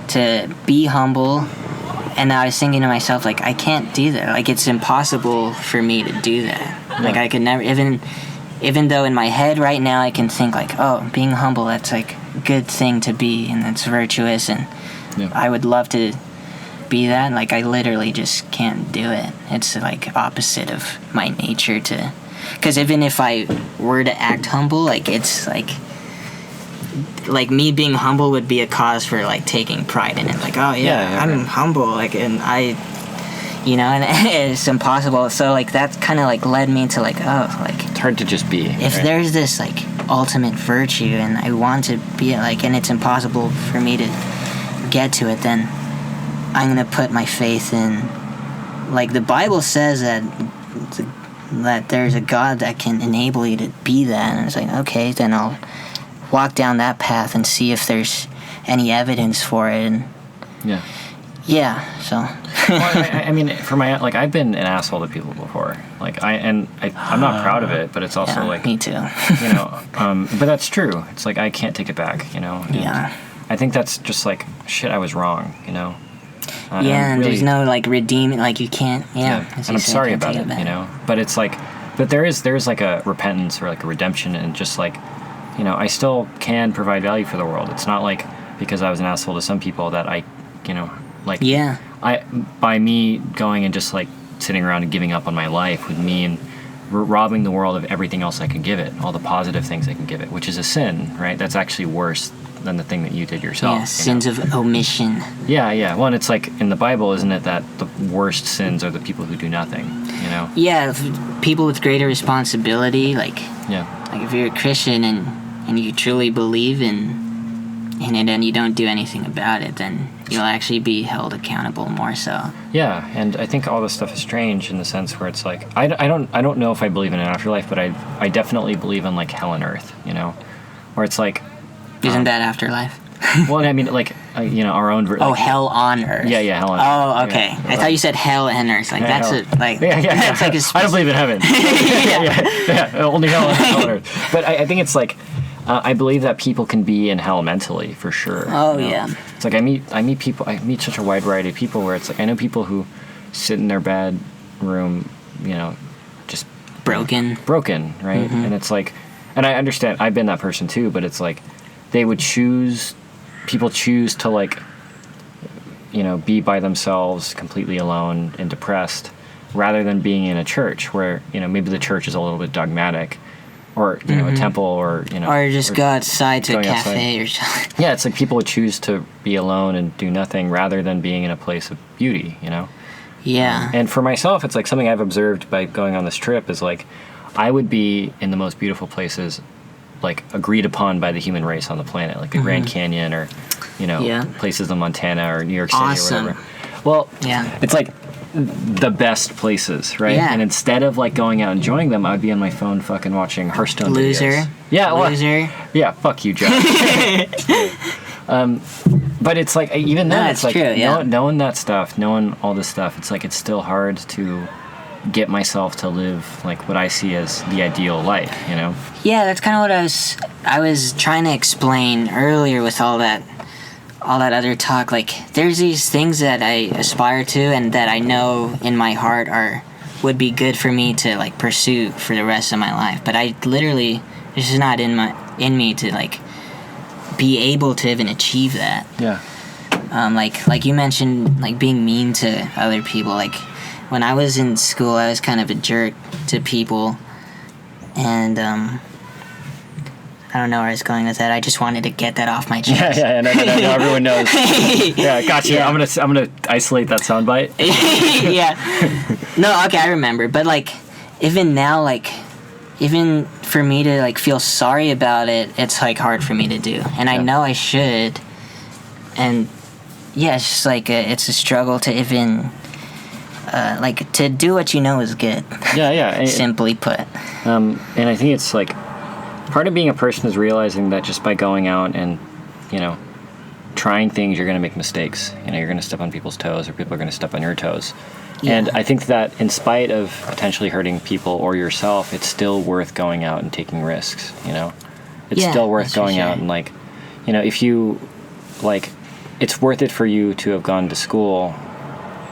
to be humble, and I was thinking to myself, like, I can't do that. Like, it's impossible for me to do that. Like, I could never, even though in my head right now I can think like, oh, being humble, that's like a good thing to be, and it's virtuous, and I would love to be that. Like, I literally just can't do it. It's like opposite of my nature to, because even if I were to act humble, like, it's like me being humble would be a cause for like taking pride in it, like, oh I'm humble, like, and I, and it's impossible. So like that kind of like led me to like, oh, like, it's hard to just be, if there's this like ultimate virtue and I want to be it, like, and it's impossible for me to get to it, then I'm gonna put my faith in, like, the Bible says that there's a God that can enable you to be that, and it's like, okay, then I'll walk down that path and see if there's any evidence for it. And so well, I mean, for my, like, I've been an asshole to people before, like, I'm not proud of it, but it's also like, me too. But that's true. It's like I can't take it back, and I think that's just like, shit, I was wrong, and really, there's no like redeeming, like, you can't, and I'm sorry about it, but it's like, but there's like a repentance or like a redemption, and just like, I still can provide value for the world. It's not like because I was an asshole to some people that I, like, by me going and just like sitting around and giving up on my life would mean robbing the world of everything else I can give it, all the positive things I can give it, which is a sin, right? That's actually worse than the thing that you did yourself. Yeah, sins of omission. Yeah. Well, and it's like in the Bible, isn't it, that the worst sins are the people who do nothing, you know? Yeah, people with greater responsibility, like if you're a Christian and you truly believe in it and you don't do anything about it, then you'll actually be held accountable more so. Yeah, and I think all this stuff is strange in the sense where it's like I don't know if I believe in an afterlife, but I definitely believe in like hell and earth, you know, where it's like isn't that afterlife? Well, I mean, like you know, our own. Like, hell on earth. Yeah, hell on earth. Oh, okay. Yeah. I thought you said hell and earth. Like that's hell. Like that's like a I don't believe in heaven. Only hell on earth. But I think it's like. I believe that people can be in hell mentally, for sure. Oh, you know? Yeah. It's like I meet people. I meet such a wide variety of people where it's like I know people who sit in their bedroom, you know, just broken, right? Mm-hmm. And it's like, and I understand. I've been that person too, but it's like people choose to like, you know, be by themselves, completely alone and depressed, rather than being in a church where, you know, maybe the church is a little bit dogmatic. Or, you know, a temple, or, you know... Or just go outside to a cafe or something. Yeah, it's like people would choose to be alone and do nothing rather than being in a place of beauty, you know? Yeah. And for myself, it's like something I've observed by going on this trip is like, I would be in the most beautiful places, like, agreed upon by the human race on the planet, like the Grand Canyon or, you know, places in Montana or New York City or whatever. Well, it's like... the best places, right? Yeah. And instead of like going out and enjoying them, I'd be on my phone fucking watching Hearthstone videos. Yeah, loser. Yeah, fuck you, Joe. But it's like even then, it's like true, knowing that stuff, knowing all this stuff, it's like it's still hard to get myself to live like what I see as the ideal life, you know? Yeah, that's kind of what I was trying to explain earlier with all that other talk. Like there's these things that I aspire to and that I know in my heart would be good for me to like pursue for the rest of my life, but I literally it's just not in me to like be able to even achieve that. Like you mentioned, like being mean to other people. Like when I was in school, I was kind of a jerk to people, and I don't know where I was going with that. I just wanted to get that off my chest. No, everyone knows. Yeah, gotcha. Yeah. I'm gonna isolate that soundbite. No, okay, I remember. But like, even now, like, even for me to like feel sorry about it, it's like hard for me to do, and I know I should. And yeah, it's just like it's a struggle to even like to do what you know is good. Simply put. And I think it's like. Part of being a person is realizing that just by going out and, you know, trying things, you're going to make mistakes. You know, you're going to step on people's toes or people are going to step on your toes. Yeah. And I think that in spite of potentially hurting people or yourself, it's still worth going out and taking risks, you know? It's still worth going out and, like, you know, if you, like, it's worth it for you to have gone to school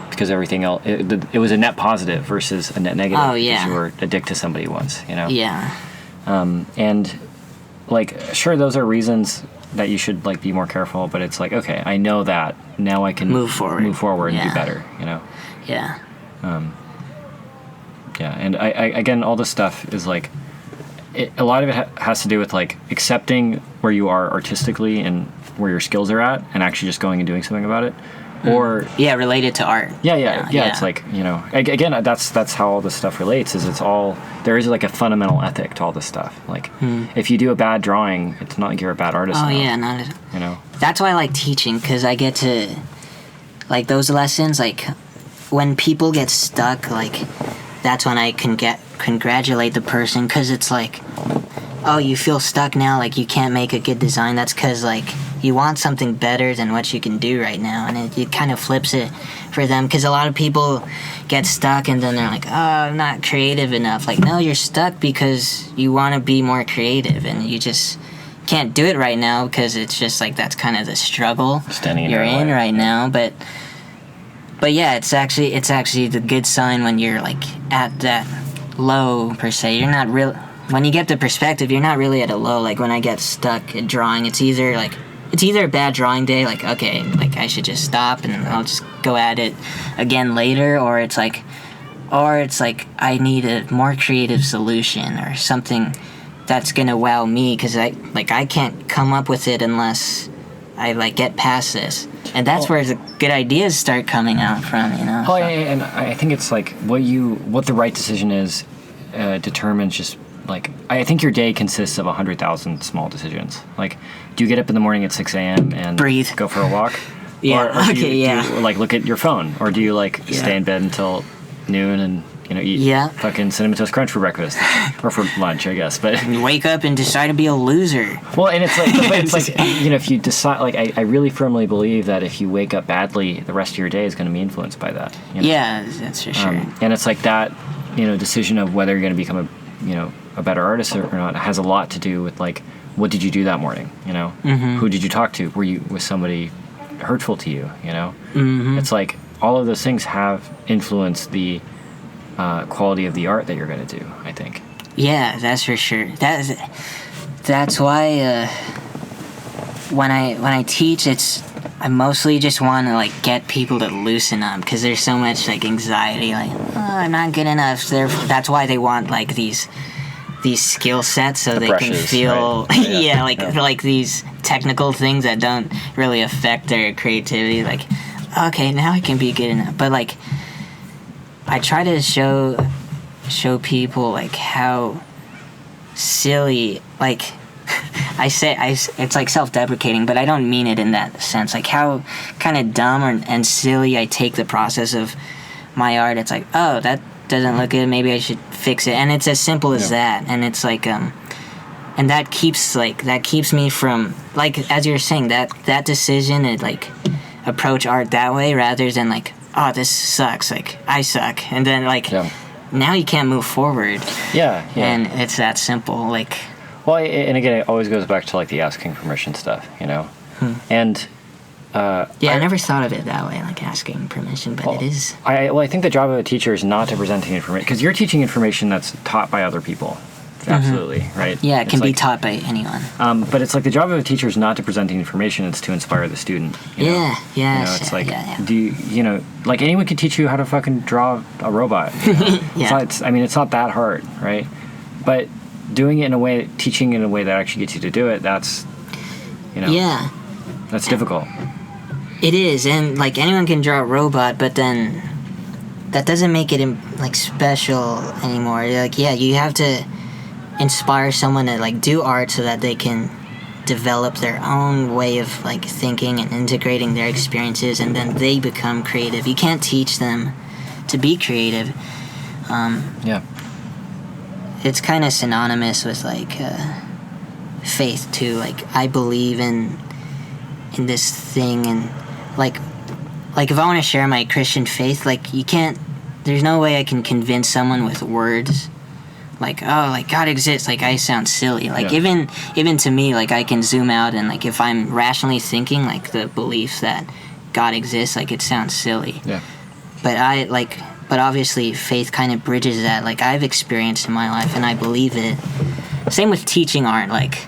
because everything else, it was a net positive versus a net negative. Oh, yeah. Because you were addicted to somebody once, you know? Yeah. And like, sure, those are reasons that you should like be more careful, but it's like, okay, I know that now I can move forward and do better, you know? Yeah. And I again, all this stuff is like, a lot of it has to do with like accepting where you are artistically and where your skills are at and actually just going and doing something about it. Or related to art. Yeah. It's like, you know, again, that's how all this stuff relates. Is it's all there is like a fundamental ethic to all this stuff. Like, if you do a bad drawing, it's not like you're a bad artist. Oh yeah, not at all. You know. That's why I like teaching, because I get to, like, those lessons. Like, when people get stuck, like, that's when I can congratulate the person, because it's like, oh, you feel stuck now, like you can't make a good design. That's because like you want something better than what you can do right now, and it kind of flips it for them, because a lot of people get stuck and then they're like, oh, I'm not creative enough. Like, no, you're stuck because you want to be more creative and you just can't do it right now, because it's just like that's kind of the struggle you're in right now. But yeah, it's actually the good sign when you're like at that low per se. You're not real. When you get the perspective, you're not really at a low. Like when I get stuck at drawing, it's either a bad drawing day, like, okay, like I should just stop and I'll just go at it again later, or it's like I need a more creative solution or something that's gonna wow me, because I can't come up with it unless I like get past this, and that's where the good ideas start coming out from, you know. Oh, yeah, and I think it's like what the right decision is determines just like, I think your day consists of 100,000 small decisions. Like, do you get up in the morning at 6 a.m. and breathe, go for a walk? Yeah. Or do you like look at your phone, or do you like stay in bed until noon and eat fucking Cinnamon Toast Crunch for breakfast or for lunch, I guess? But you wake up and decide to be a loser. Well, and it's like, if you decide, like, I really firmly believe that if you wake up badly, the rest of your day is going to be influenced by that. Yeah, that's for sure. And it's like that, decision of whether you're going to become a better artist or not has a lot to do with, like, what did you do that morning? Mm-hmm. Who did you talk to? Was somebody hurtful to you? Mm-hmm. It's like all of those things have influenced the quality of the art that you're going to do, I think. Yeah, that's for sure. That's why when I teach, I mostly just want to like get people to loosen up, because there's so much like anxiety, like, oh, I'm not good enough. That's why they want like these skill sets, so they can feel right? like these technical things that don't really affect their creativity. Like, okay, now I can be good enough. But like, I try to show people like how silly, like, it's like self-deprecating, but I don't mean it in that sense. Like, how kind of dumb and silly I take the process of my art. It's like, oh, that doesn't look good, maybe I should fix it. And it's as simple as that. And it's like, and that keeps me from, like, as you're saying, that decision to like approach art that way, rather than like, oh, this sucks, like, I suck, and then like now you can't move forward. Yeah. And it's that simple. Like, well, and again, it always goes back to like the asking permission stuff, and I never thought of it that way, like asking permission, but it is. I think the job of a teacher is not to present information, because you're teaching information that's taught by other people. Absolutely, right? Yeah, it can be taught by anyone. But it's like the job of a teacher is not to present the information; it's to inspire the student. It's like, do you, like, anyone can teach you how to fucking draw a robot. It's not that hard, right? But doing it in a way, teaching it in a way that actually gets you to do it, that's difficult. It is, and like, anyone can draw a robot, but then that doesn't make it like special anymore. Like, you have to inspire someone to like do art so that they can develop their own way of like thinking and integrating their experiences, and then they become creative. You can't teach them to be creative. It's kind of synonymous with like faith too. Like, I believe in this thing, and like if I want to share my Christian faith, like, there's no way I can convince someone with words. Like, oh, like, God exists, like, I sound silly. Like, even to me, like, I can zoom out, and like, if I'm rationally thinking, like, the belief that God exists, like, it sounds silly. But obviously faith kind of bridges that. Like, I've experienced in my life, and I believe it. Same with teaching art. Like,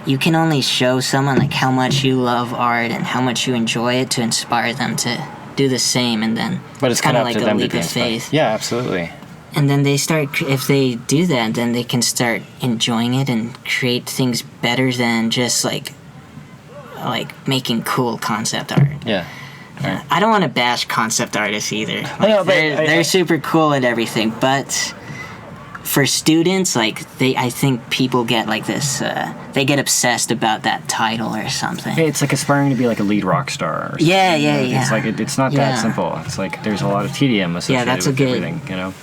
you can only show someone like how much you love art and how much you enjoy it to inspire them to do the same, and then but it's kind of like a leap of faith. Yeah, absolutely. And then if they do that, then they can start enjoying it and create things better than just like making cool concept art. Yeah. Right. I don't want to bash concept artists either. Like, they're super cool at everything, but for students, like, I think people get like this, they get obsessed about that title or something. It's like aspiring to be like a lead rock star or something. Yeah. It's like, it's not that simple. It's like, there's a lot of tedium associated with everything,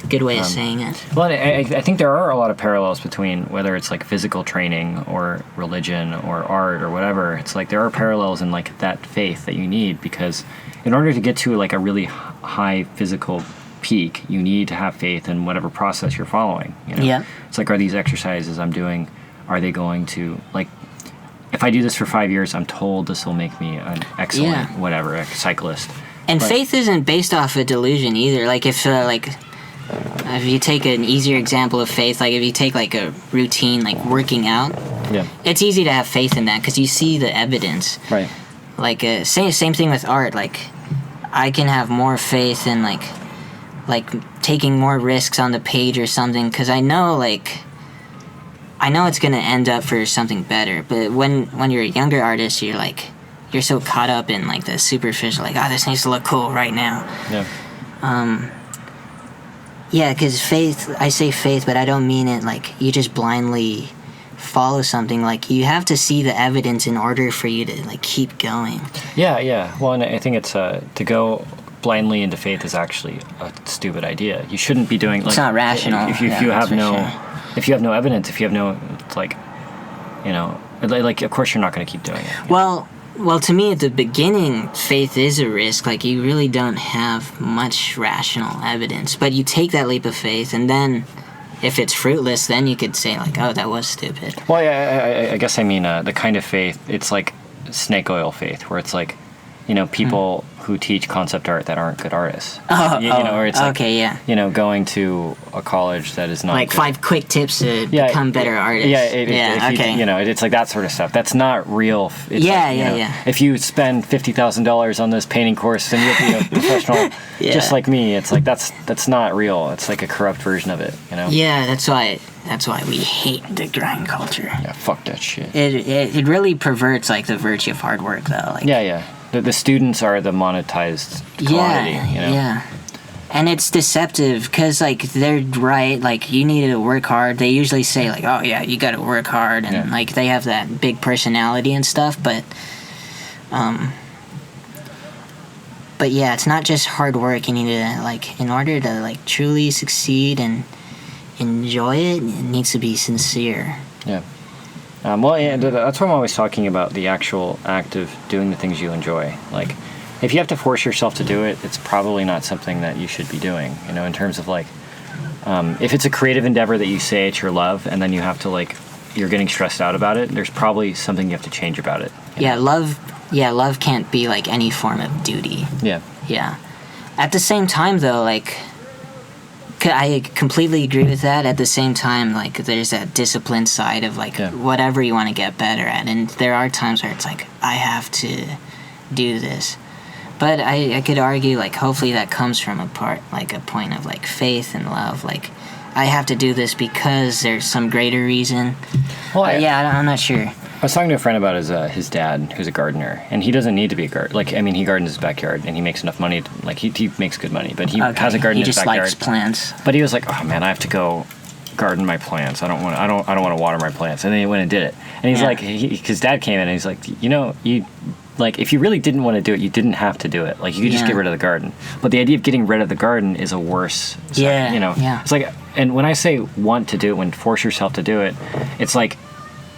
Good way of saying it. Well, I think there are a lot of parallels between whether it's like physical training or religion or art or whatever. It's like there are parallels in like that faith that you need, because in order to get to like a really high physical peak, you need to have faith in whatever process you're following. It's like, are these exercises I'm doing, are they going to, like, if I do this for 5 years, I'm told this will make me an excellent whatever, a cyclist. And faith isn't based off a delusion either. Like, if you take an easier example of faith, like if you take like a routine, like working out, it's easy to have faith in that because you see the evidence. Right. Like, same thing with art. Like, I can have more faith in like taking more risks on the page or something, because I know like I know it's gonna end up for something better, but when you're a younger artist, you're so caught up in like the superficial, like, oh, this needs to look cool right now. Yeah. Yeah, because faith, I say faith, but I don't mean it like you just blindly follow something. Like, you have to see the evidence in order for you to like keep going. Yeah. Well, and I think it's to go blindly into faith is actually a stupid idea. You shouldn't be doing, like, it's not rational. If you have no evidence, if you have no, it's like, you know, like, of course you're not going to keep doing it. Well, to me, at the beginning, faith is a risk. Like, you really don't have much rational evidence. But you take that leap of faith, and then, if it's fruitless, then you could say, like, oh, that was stupid. Well, yeah, I guess I mean the kind of faith, it's like snake oil faith, where it's like, you know, people who teach concept art that aren't good artists. Or it's like, okay, yeah. You know, going to a college that is not like good. 5 quick tips to become better artists. Okay. You know, it's like that sort of stuff. That's not real. It's yeah. If you spend $50,000 on this painting course, then you'll be a professional, just like me. It's like that's not real. It's like a corrupt version of it. You know. Yeah, that's why we hate the grind culture. Yeah, fuck that shit. It really perverts like the virtue of hard work, though. Like, yeah. The students are the monetized commodity, you know? Yeah. And it's deceptive because, like, they're right. Like, you need to work hard. They usually say, like, oh, yeah, you got to work hard. And, like, they have that big personality and stuff. But yeah, it's not just hard work. You need to, like, in order to, like, truly succeed and enjoy it, it needs to be sincere. Yeah. Well, yeah, that's why I'm always talking about the actual act of doing the things you enjoy. Like, if you have to force yourself to do it, it's probably not something that you should be doing, you know, in terms of, like, if it's a creative endeavor that you say it's your love, and then you have to, like, you're getting stressed out about it, there's probably something you have to change about it. Yeah, love can't be, like, any form of duty. Yeah. At the same time, though, like, I completely agree with that. At the same time, like, there's that discipline side of, like, whatever you want to get better at. And there are times where it's like, I have to do this. But I could argue, like, hopefully that comes from a point of, like, faith and love. Like, I have to do this because there's some greater reason. Well, I'm not sure. I was talking to a friend about his dad, who's a gardener, and he doesn't need to be a gardener. Like, I mean, he gardens his backyard, and he makes enough money. He makes good money, but he has a garden in his backyard. He just likes plants. But he was like, oh man, I have to go garden my plants. I don't want to water my plants. And then he went and did it. And he's like, his dad came in, and he's like, you know, like, if you really didn't want to do it, you didn't have to do it. Like, you could just get rid of the garden. But the idea of getting rid of the garden is a worse. You know, it's like, and when I say want to do it, when force yourself to do it, it's like,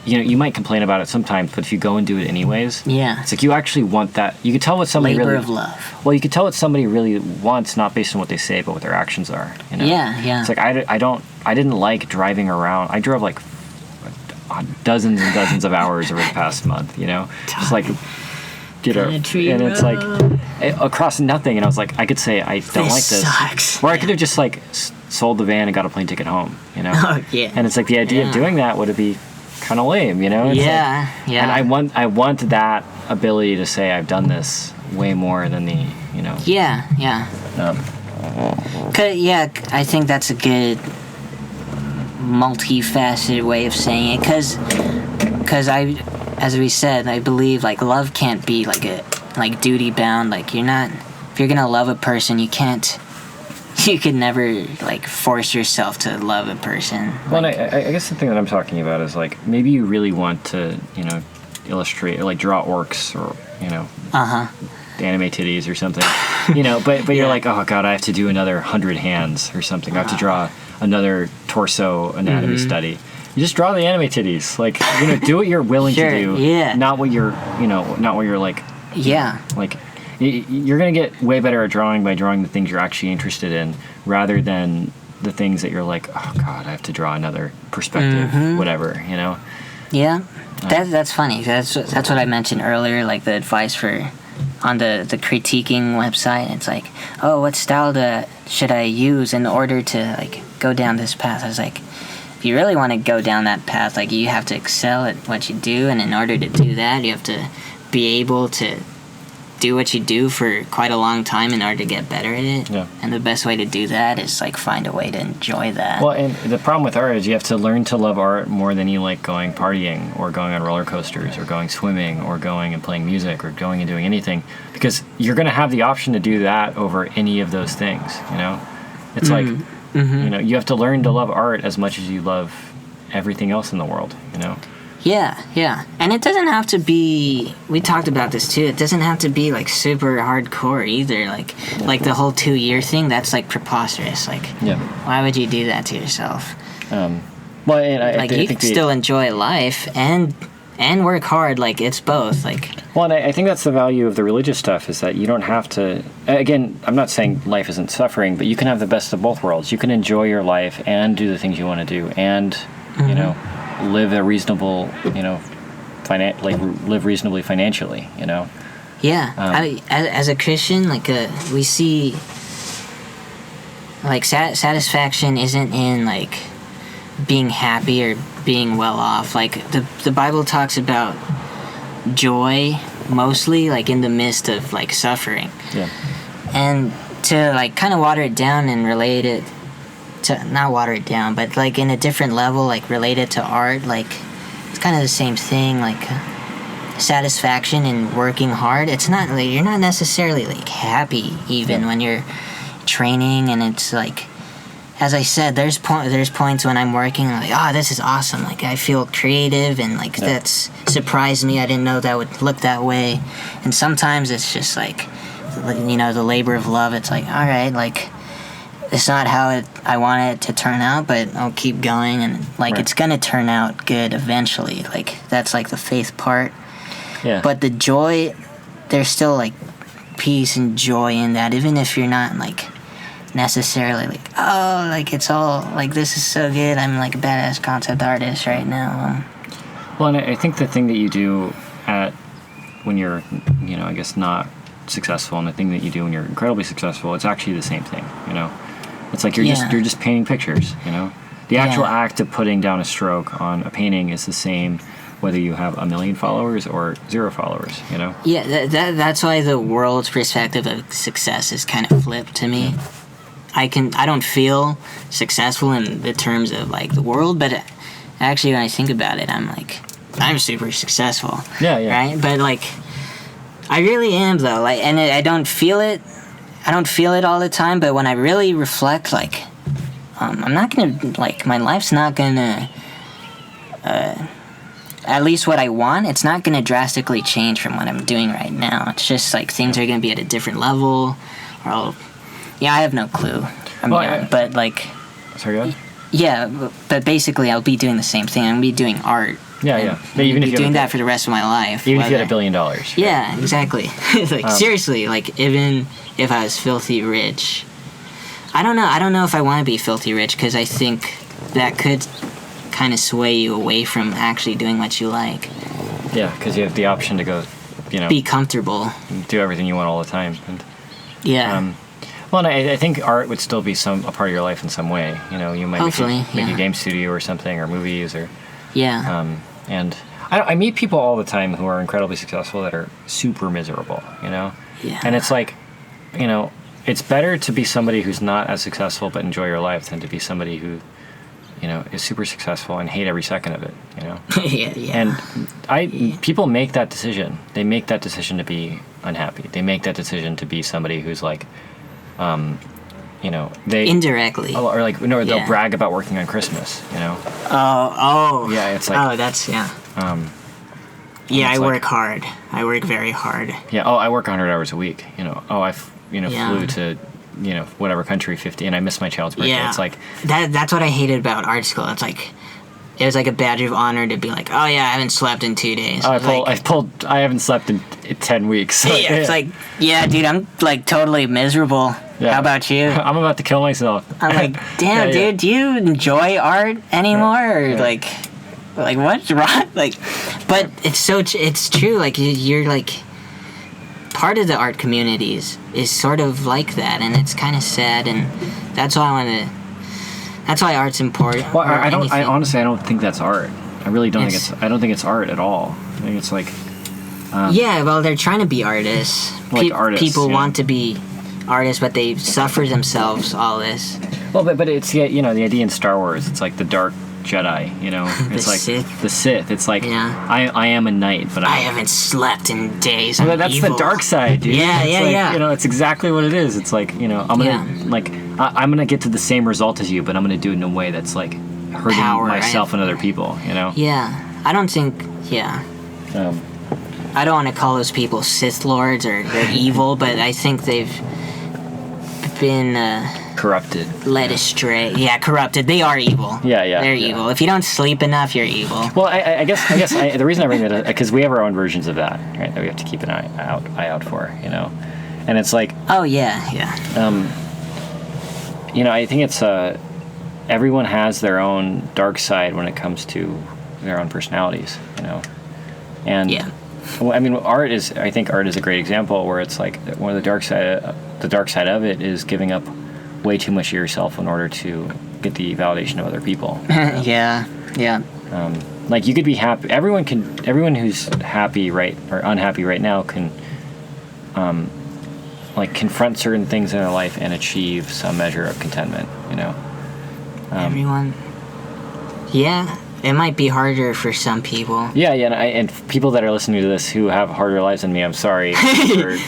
you know, you might complain about it sometimes, but if you go and do it anyways, it's like you actually want that. You could tell what somebody labor of love. Well, you could tell what somebody really wants, not based on what they say, but what their actions are. You know? Yeah. It's like I didn't like driving around. I drove like dozens and dozens of hours over the past month. You know, just like. And it's like across nothing, and I was like, I could say I don't like this, sucks. Or I could have just like sold the van and got a plane ticket home, you know. And it's like the idea of doing that would be kind of lame, you know. It's And I want that ability to say I've done this way more than the, you know. I think that's a good multifaceted way of saying it, because as we said, I believe, like, love can't be like duty bound. Like, if you're gonna love a person, you could never, like, force yourself to love a person. Well, like, I guess the thing that I'm talking about is, like, maybe you really want to, you know, illustrate or, like, draw orcs or, you know, anime titties or something, you know, but you're like, oh god, I have to do another 100 hands or something. I have to draw another torso anatomy study. You just draw the anime titties. Like, you know, do what you're willing to do. Not what you're, you know, not what you're like. Like, you're going to get way better at drawing by drawing the things you're actually interested in rather than the things that you're like, oh god, I have to draw another perspective, whatever, you know? Yeah. That's funny. That's what I mentioned earlier, like the advice on the critiquing website. It's like, oh, what style should I use in order to, like, go down this path? I was like, if you really want to go down that path, like, you have to excel at what you do, and in order to do that, you have to be able to do what you do for quite a long time in order to get better at it. Yeah. And the best way to do that is like find a way to enjoy that. Well, and the problem with art is you have to learn to love art more than you like going partying or going on roller coasters or going swimming or going and playing music or going and doing anything, because you're going to have the option to do that over any of those things, you know? It's like, you know, you have to learn to love art as much as you love everything else in the world, you know? Yeah. And it doesn't have to be, we talked about this too, it doesn't have to be like super hardcore either. Like the whole 2-year thing, that's like preposterous. Like, why would you do that to yourself? Well, and I you can still enjoy life and work hard. Like, it's both. Like, well, and I think that's the value of the religious stuff, is that you don't have to, again, I'm not saying life isn't suffering, but you can have the best of both worlds. You can enjoy your life and do the things you want to do and, you know, live a reasonable, you know, live reasonably financially, you know? Yeah. As a Christian, like, we see, like, satisfaction isn't in, like, being happy or being well off. Like, the Bible talks about joy mostly, like, in the midst of, like, suffering. Yeah. And to, like, kind of water it down and relate it to, not water it down, but like in a different level, like related to art, like it's kind of the same thing, like satisfaction in working hard. It's not like you're not necessarily like happy even when you're training, and it's like, as I said, there's points when I'm working like, oh, this is awesome, like I feel creative and like that's surprised me, I didn't know that would look that way. And sometimes it's just like, you know, the labor of love, it's like, all right, like it's not how I want it to turn out, but I'll keep going, and like it's gonna turn out good eventually. Like that's like the faith part. Yeah. But the joy, there's still like peace and joy in that, even if you're not like necessarily like, oh, like it's all like this is so good, I'm like a badass concept artist right now. Well, and I think the thing that you do when you're, you know, I guess not successful, and the thing that you do when you're incredibly successful, it's actually the same thing, you know. It's like you're just painting pictures, you know. The actual act of putting down a stroke on a painting is the same whether you have 1 million followers or 0 followers, you know. Yeah, that's why the world's perspective of success is kind of flipped to me. I don't feel successful in the terms of like the world, but actually when I think about it, I'm like, I'm super successful. Yeah. Right? But like, I really am though. Like, and I don't feel it. I don't feel it all the time, but when I really reflect, like, I'm not gonna, like, my life's not gonna, at least what I want, it's not gonna drastically change from what I'm doing right now. It's just, like, things are gonna be at a different level, or I have no clue. But, like... Sorry, go ahead? Yeah, but basically I'll be doing the same thing. I'm gonna be doing art. Yeah. But even if you're doing that for the rest of my life. Even if you had $1 billion. Yeah, exactly. Like, seriously, like, even if I was filthy rich, I don't know if I want to be filthy rich, because I think that could kind of sway you away from actually doing what you like. Yeah, because you have the option to go, you know, be comfortable, do everything you want all the time. And, yeah. Well, and I think art would still be a part of your life in some way. You know, you might make a game studio or something, or movies, or and I meet people all the time who are incredibly successful that are super miserable. You know, and it's like, you know, it's better to be somebody who's not as successful but enjoy your life than to be somebody who, you know, is super successful and hate every second of it, you know? And people make that decision. They make that decision to be unhappy. They make that decision to be somebody who's like, you know, they... Indirectly. Or like, no, they'll brag about working on Christmas, you know? Oh. Yeah, it's like... Oh, that's, I work hard. I work very hard. Yeah, I work 100 hours a week, you know? Flew to, you know, whatever country, 50, and I missed my child's birthday. Yeah. It's like... That's what I hated about art school. It's like... It was like a badge of honor to be like, oh yeah, I haven't slept in 2 days. I haven't slept in 10 weeks. Yeah, it's like, yeah, dude, I'm like totally miserable. Yeah. How about you? I'm about to kill myself. I'm like, damn, dude, do you enjoy art anymore? Or like what's wrong? Like, but it's true. Like you're like, part of the art communities is sort of like that, and it's kind of sad, and that's why that's why art's important. Well, I honestly don't think that's art. I really don't think I don't think it's art at all. I think it's like, well, they're trying to be artists. Artists. People want to be artists, but they suffer themselves all this. Well, but it's the idea in Star Wars. It's like the dark Jedi, it's like Sith. The Sith. It's like I am a knight, but I haven't slept in days. That's evil. The dark side, dude. Yeah. It's exactly what it is. It's like I'm gonna get to the same result as you, but I'm gonna do it in a way that's like hurting myself and other people. Yeah, I don't think. Yeah. I don't want to call those people Sith Lords or they're evil, but I think they've been corrupted, led astray. Yeah, corrupted. They are evil. Yeah. They're evil. If you don't sleep enough, you're evil. Well, I guess the reason I bring that up because we have our own versions of that, right? That we have to keep an eye out for, and it's like. Oh yeah. I think it's everyone has their own dark side when it comes to their own personalities, and. Yeah. Well, I mean, I think art is a great example where it's like one of the dark side of it is giving up way too much of yourself in order to get the validation of other people. Yeah. Like you could be happy. Everyone who's happy or unhappy right now can, like confront certain things in their life and achieve some measure of contentment. Everyone. Yeah. It might be harder for some people. Yeah, and people that are listening to this who have harder lives than me, I'm sorry for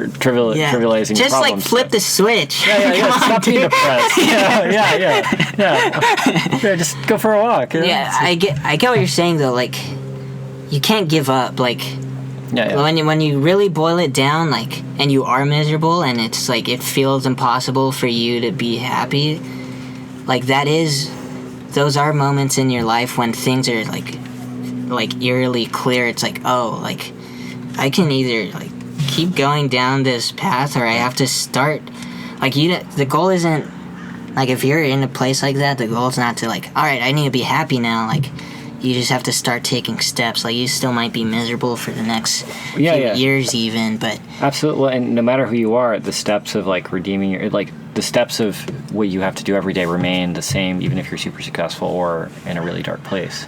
trivializing just problems. Like flip the switch. Yeah. Stop being depressed. Yeah. Just go for a walk. I get what you're saying though. Like, you can't give up. Like, when you really boil it down, like, and you are miserable, and it's like it feels impossible for you to be happy. Like those are moments in your life when things are like eerily clear. It's like, oh, like I can either like keep going down this path or I have to start. Like the goal isn't like if you're in a place like that, the goal is not to like, all right, I need to be happy now. Like you just have to start taking steps. Like you still might be miserable for the next few years even, but absolutely. Well, and no matter who you are, the steps of like redeeming the steps of what you have to do every day remain the same, even if you're super successful or in a really dark place.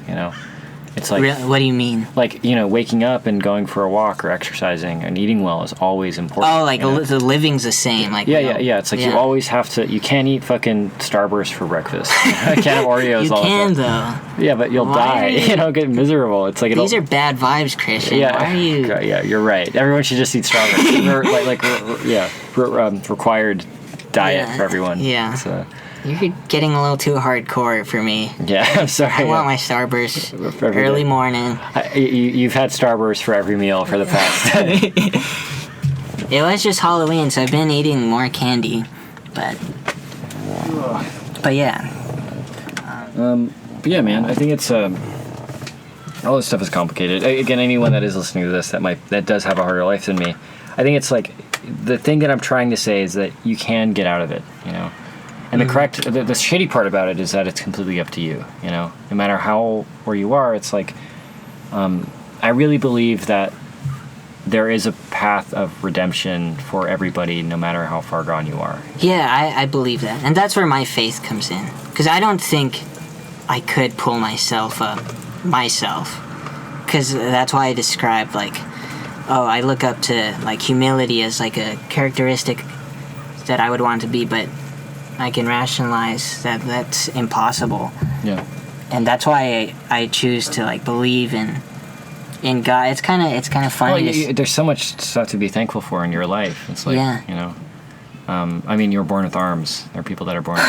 It's like really? What do you mean? Like waking up and going for a walk or exercising and eating well is always important. Oh, like the living's the same. Like It's like you always have to. You can't eat fucking Starburst for breakfast. I can't have Oreos. You can though. Yeah, but you'll die. Get miserable. It's like these are bad vibes, Christian. Yeah, why are you? Yeah, you're right. Everyone should just eat Starburst. Required diet for everyone. Yeah. You're getting a little too hardcore for me. Yeah, I'm sorry. I want my Starburst early morning. You've had Starburst for every meal for the past. It was just Halloween, so I've been eating more candy, but yeah. But yeah, man, I think it's all this stuff is complicated. Again, anyone that is listening to this that does have a harder life than me, I think it's like the thing that I'm trying to say is that you can get out of it, And the shitty part about it is that it's completely up to you, No matter where you are, it's like, I really believe that there is a path of redemption for everybody, no matter how far gone you are. Yeah, I believe that. And that's where my faith comes in. Because I don't think I could pull myself up myself. Because that's why I described, like, I look up to, like, humility as, like, a characteristic that I would want to be, but I can rationalize that that's impossible. Yeah. And that's why I choose to, like, believe in God. It's kind of funny. Well, there's so much stuff to be thankful for in your life. It's like, I mean, you were born with arms. There are people that are born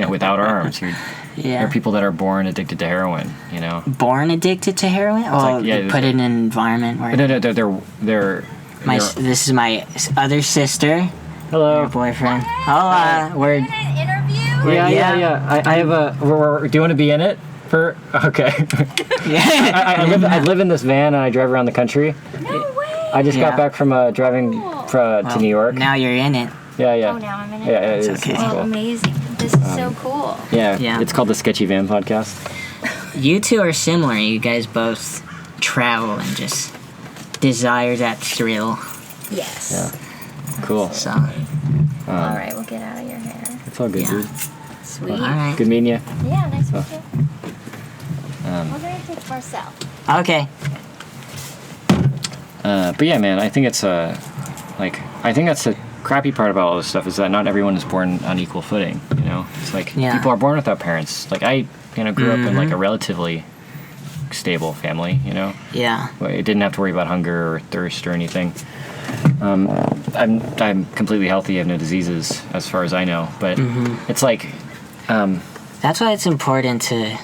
without arms. There are people that are born addicted to heroin, Born addicted to heroin? Put in an environment where... No, they're this is my other sister. Hello. Your boyfriend. Hola. We're... An interview? Yeah. I have a... do you want to be in it? Okay. I live in this van and I drive around the country. No way. I just got back from driving to New York. Now you're in it. Yeah. Oh, now I'm in it. Yeah, it's okay. It's cool. Amazing. This is so cool. Yeah. It's called the Sketchy Van Podcast. You two are similar. You guys both travel and just desire that thrill. Yes. Yeah. Cool. So. All right, we'll get out of your hair. It's all good, dude. Sweet. All right. Good meeting you. Yeah, nice to meet you. We're going to take Marcel. Okay. But yeah, man, I think it's I think that's the crappy part about all this stuff is that not everyone is born on equal footing. You know, it's like people are born without parents. Like I, grew up in like a relatively stable family. You know. Yeah. I didn't have to worry about hunger or thirst or anything. I'm completely healthy. I have no diseases as far as I know. But it's like. That's why it's important to.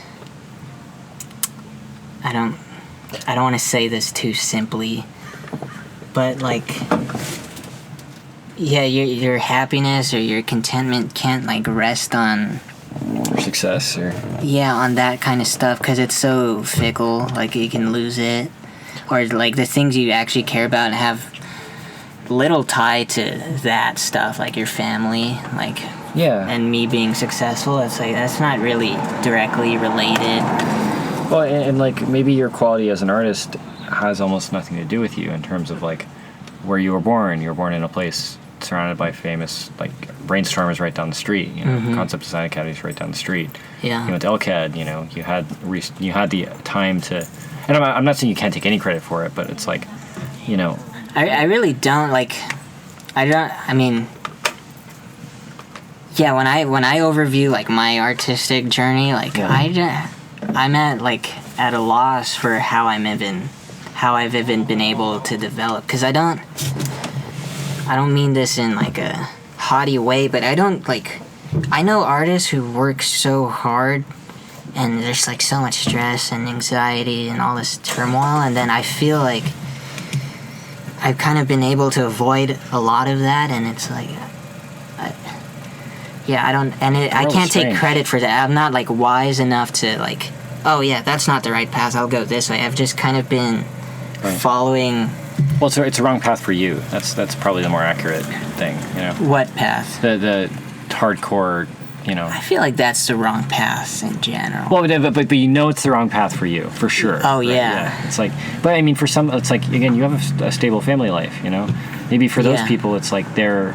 I don't want to say this too simply, but like, yeah, your happiness or your contentment can't like rest on success or on that kind of stuff because it's so fickle. Like you can lose it, or like the things you actually care about have little tie to that stuff, like your family, like and me being successful. It's like that's not really directly related. Well, and like maybe your quality as an artist has almost nothing to do with you in terms of like where you were born. You were born in a place surrounded by famous like brainstormers right down the street. You know, concept design academies right down the street. Yeah. You went to LCAD. You know, you had the time to. And I'm not saying you can't take any credit for it, but it's like, you know. I really don't like. I mean. Yeah, when I overview like my artistic journey, like I'm at a loss for how I've even been able to develop, because I don't mean this in like a haughty way, but I know artists who work so hard and there's like so much stress and anxiety and all this turmoil, and then I feel like I've kind of been able to avoid a lot of that, and it's like I can't take credit for that. I'm not like wise enough to like, oh yeah, that's not the right path, I'll go this way. I've just kind of been following. Well, it's a wrong path for you. That's probably the more accurate thing, you know. What path? The hardcore, you know. I feel like that's the wrong path in general. Well, but you know it's the wrong path for you, for sure. Oh, right? yeah. It's like, but I mean, for some, it's like, again, you have a stable family life, you know. Maybe for those people, it's like they're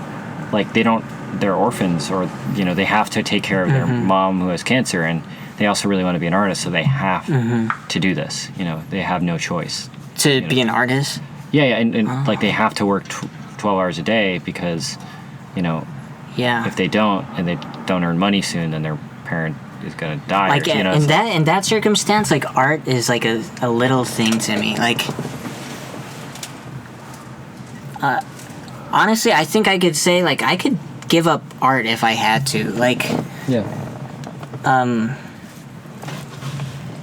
orphans, or, you know, they have to take care of their mom who has cancer, and they also really want to be an artist, so they have to do this. You know, they have no choice. To be an artist? Yeah, and like they have to work 12 hours a day because, you know, if they don't and they don't earn money soon, then their parent is gonna die. Like, you know, in that circumstance, like art is like a little thing to me. Like, honestly, I think I could say like I could give up art if I had to. Like,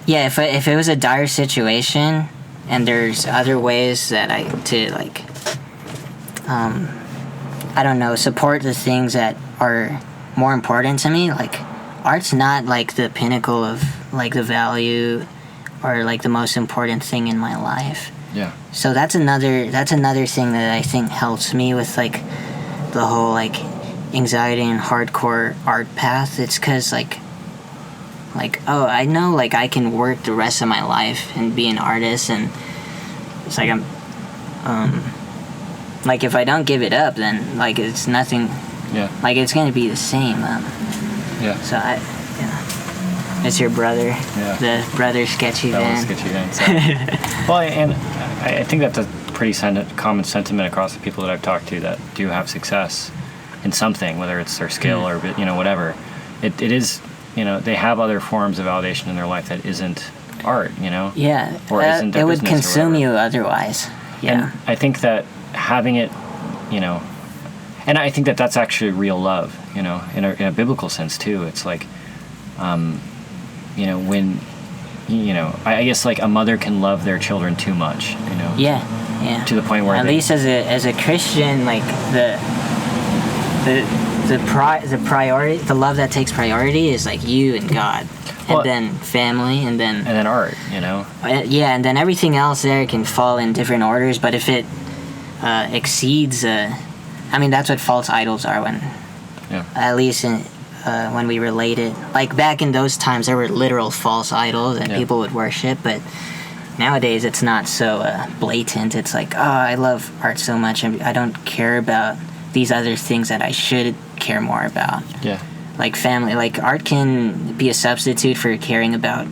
if it was a dire situation and there's other ways that I don't know, support the things that are more important to me. Like, art's not like the pinnacle of like the value or like the most important thing in my life. Yeah. So that's another thing that I think helps me with like the whole like anxiety and hardcore art path. It's because like oh, I know like I can work the rest of my life and be an artist, and it's like I'm like if I don't give it up, then like it's nothing. Yeah. Like it's gonna be the same. So it's your brother. Yeah. The brother Sketchy van. Sketchy van. So. Well, and I think that's a pretty common sentiment across the people that I've talked to that do have success in something, whether it's their skill or, you know, whatever. It is, you know, they have other forms of validation in their life that isn't art, you know. Yeah. Or isn't their it would business consume you otherwise. Yeah. And I think that having it, you know, and I think that that's actually real love, you know, in a biblical sense too. It's like, you know, when, you know, I guess like a mother can love their children too much, you know. Yeah. To the point where at least as a Christian, like the priority, the love that takes priority is like you and God, and then family, and then art, you know. And then everything else there can fall in different orders. But if it exceeds, I mean, that's what false idols are. When, at least when we relate it, like back in those times, there were literal false idols and people would worship. But nowadays, it's not so blatant. It's like, oh, I love art so much, I don't care about these other things that I should care more about. Yeah. Like family, like art can be a substitute for caring about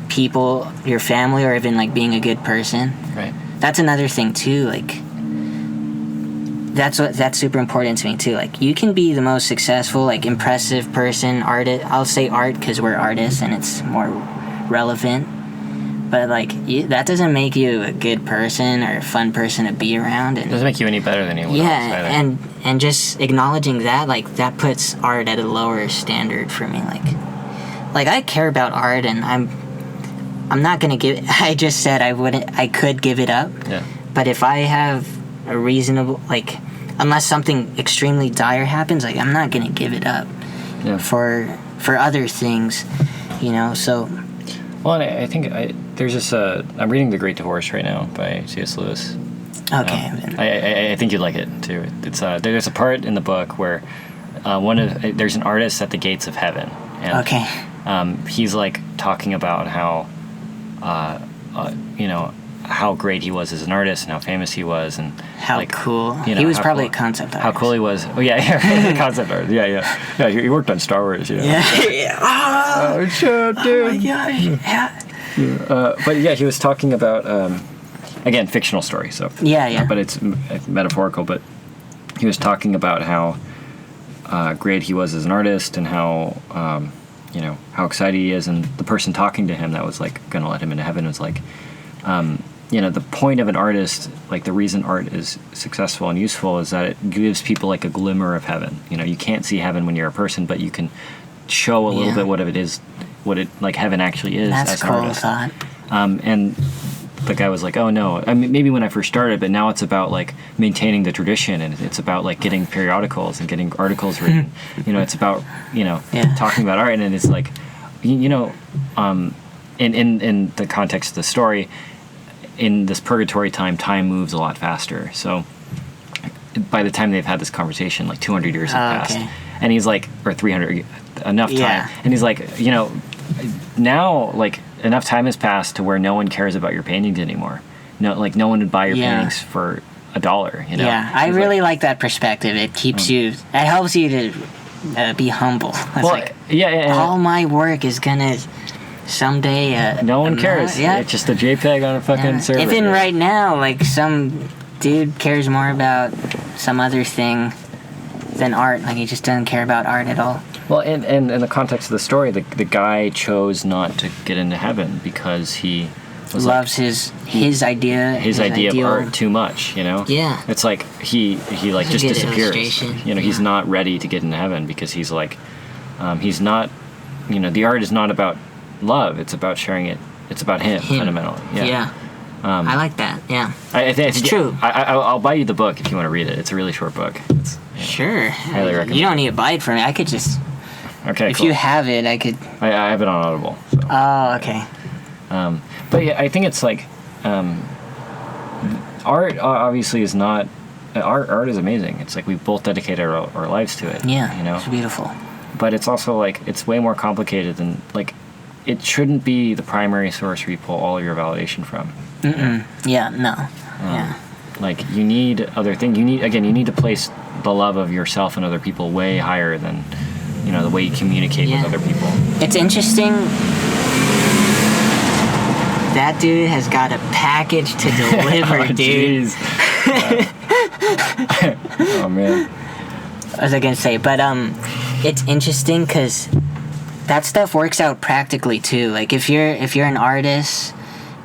people, your family, or even like being a good person. Right. that's another thing too. Like, that's super important to me too. Like, you can be the most successful, like, impressive person, artist. I'll say art because we're artists and it's more relevant. But, like, that doesn't make you a good person or a fun person to be around. And it doesn't make you any better than anyone else either. and just acknowledging that, like, that puts art at a lower standard for me. Like I care about art, and I'm not gonna give. I just said I could give it up. Yeah. But if I have a reasonable, like, unless something extremely dire happens, like, I'm not gonna give it up. Yeah. For other things, you know. So. Well, I think there's this. I'm reading The Great Divorce right now by C.S. Lewis. Okay. I think you'd like it too. It's there's a part in the book where there's an artist at the gates of heaven. And, okay. He's like talking about how, how great he was as an artist and how famous he was and how, like, cool. You know, he was probably a concept artist. How cool he was. Oh yeah, concept artist. Yeah. He worked on Star Wars. You know? Yeah. Oh shit, dude. Oh my gosh. Yeah. But yeah, he was talking about again, fictional story. So yeah. But it's metaphorical. But he was talking about how great he was as an artist and how how excited he is, and the person talking to him that was like gonna let him into heaven was like, the point of an artist, like the reason art is successful and useful is that it gives people like a glimmer of heaven. You know, you can't see heaven when you're a person, but you can show a little bit what it like heaven actually is. That's as cool an artist. Thought. And the guy was like, oh no, I mean, maybe when I first started, but now it's about like maintaining the tradition, and it's about like getting periodicals and getting articles written. It's about talking about art, and it's like, in the context of the story, in this purgatory time moves a lot faster. So by the time they've had this conversation, like 200 years have passed, and he's like, or 300, enough time, and he's like, now like enough time has passed to where no one cares about your paintings anymore. No one would buy your paintings for $1. Yeah, I really like that perspective. It keeps you. It helps you to be humble. It's all my work is gonna someday. No one cares. It's just a JPEG on a fucking server. Even right now, like, some dude cares more about some other thing than art. Like, he just doesn't care about art at all. Well, and in the context of the story, the guy chose not to get into heaven because he loves his idea of art too much. Yeah. It's like he like just disappears. He's not ready to get into heaven because he's like, he's not. The art is not about love. It's about sharing it. It's about him. Fundamentally. Yeah. I like that. Yeah. I think it's true. I'll buy you the book if you want to read it. It's a really short book. Sure. Highly recommend. You don't need to buy it for me. I could just. Okay. If you have it, I could. I have it on Audible. So. Oh, okay. But yeah, I think it's like, art obviously is not. Art is amazing. It's like we've both dedicated our lives to it. Yeah. It's beautiful. But it's also like it's way more complicated than like. It shouldn't be the primary source where you pull all of your validation from. Yeah. No. Like you need other things. You need to place the love of yourself and other people way higher than, the way you communicate with other people. It's interesting. That dude has got a package to deliver, dude. Oh man. What was I gonna say? But it's interesting because that stuff works out practically too. Like if you're an artist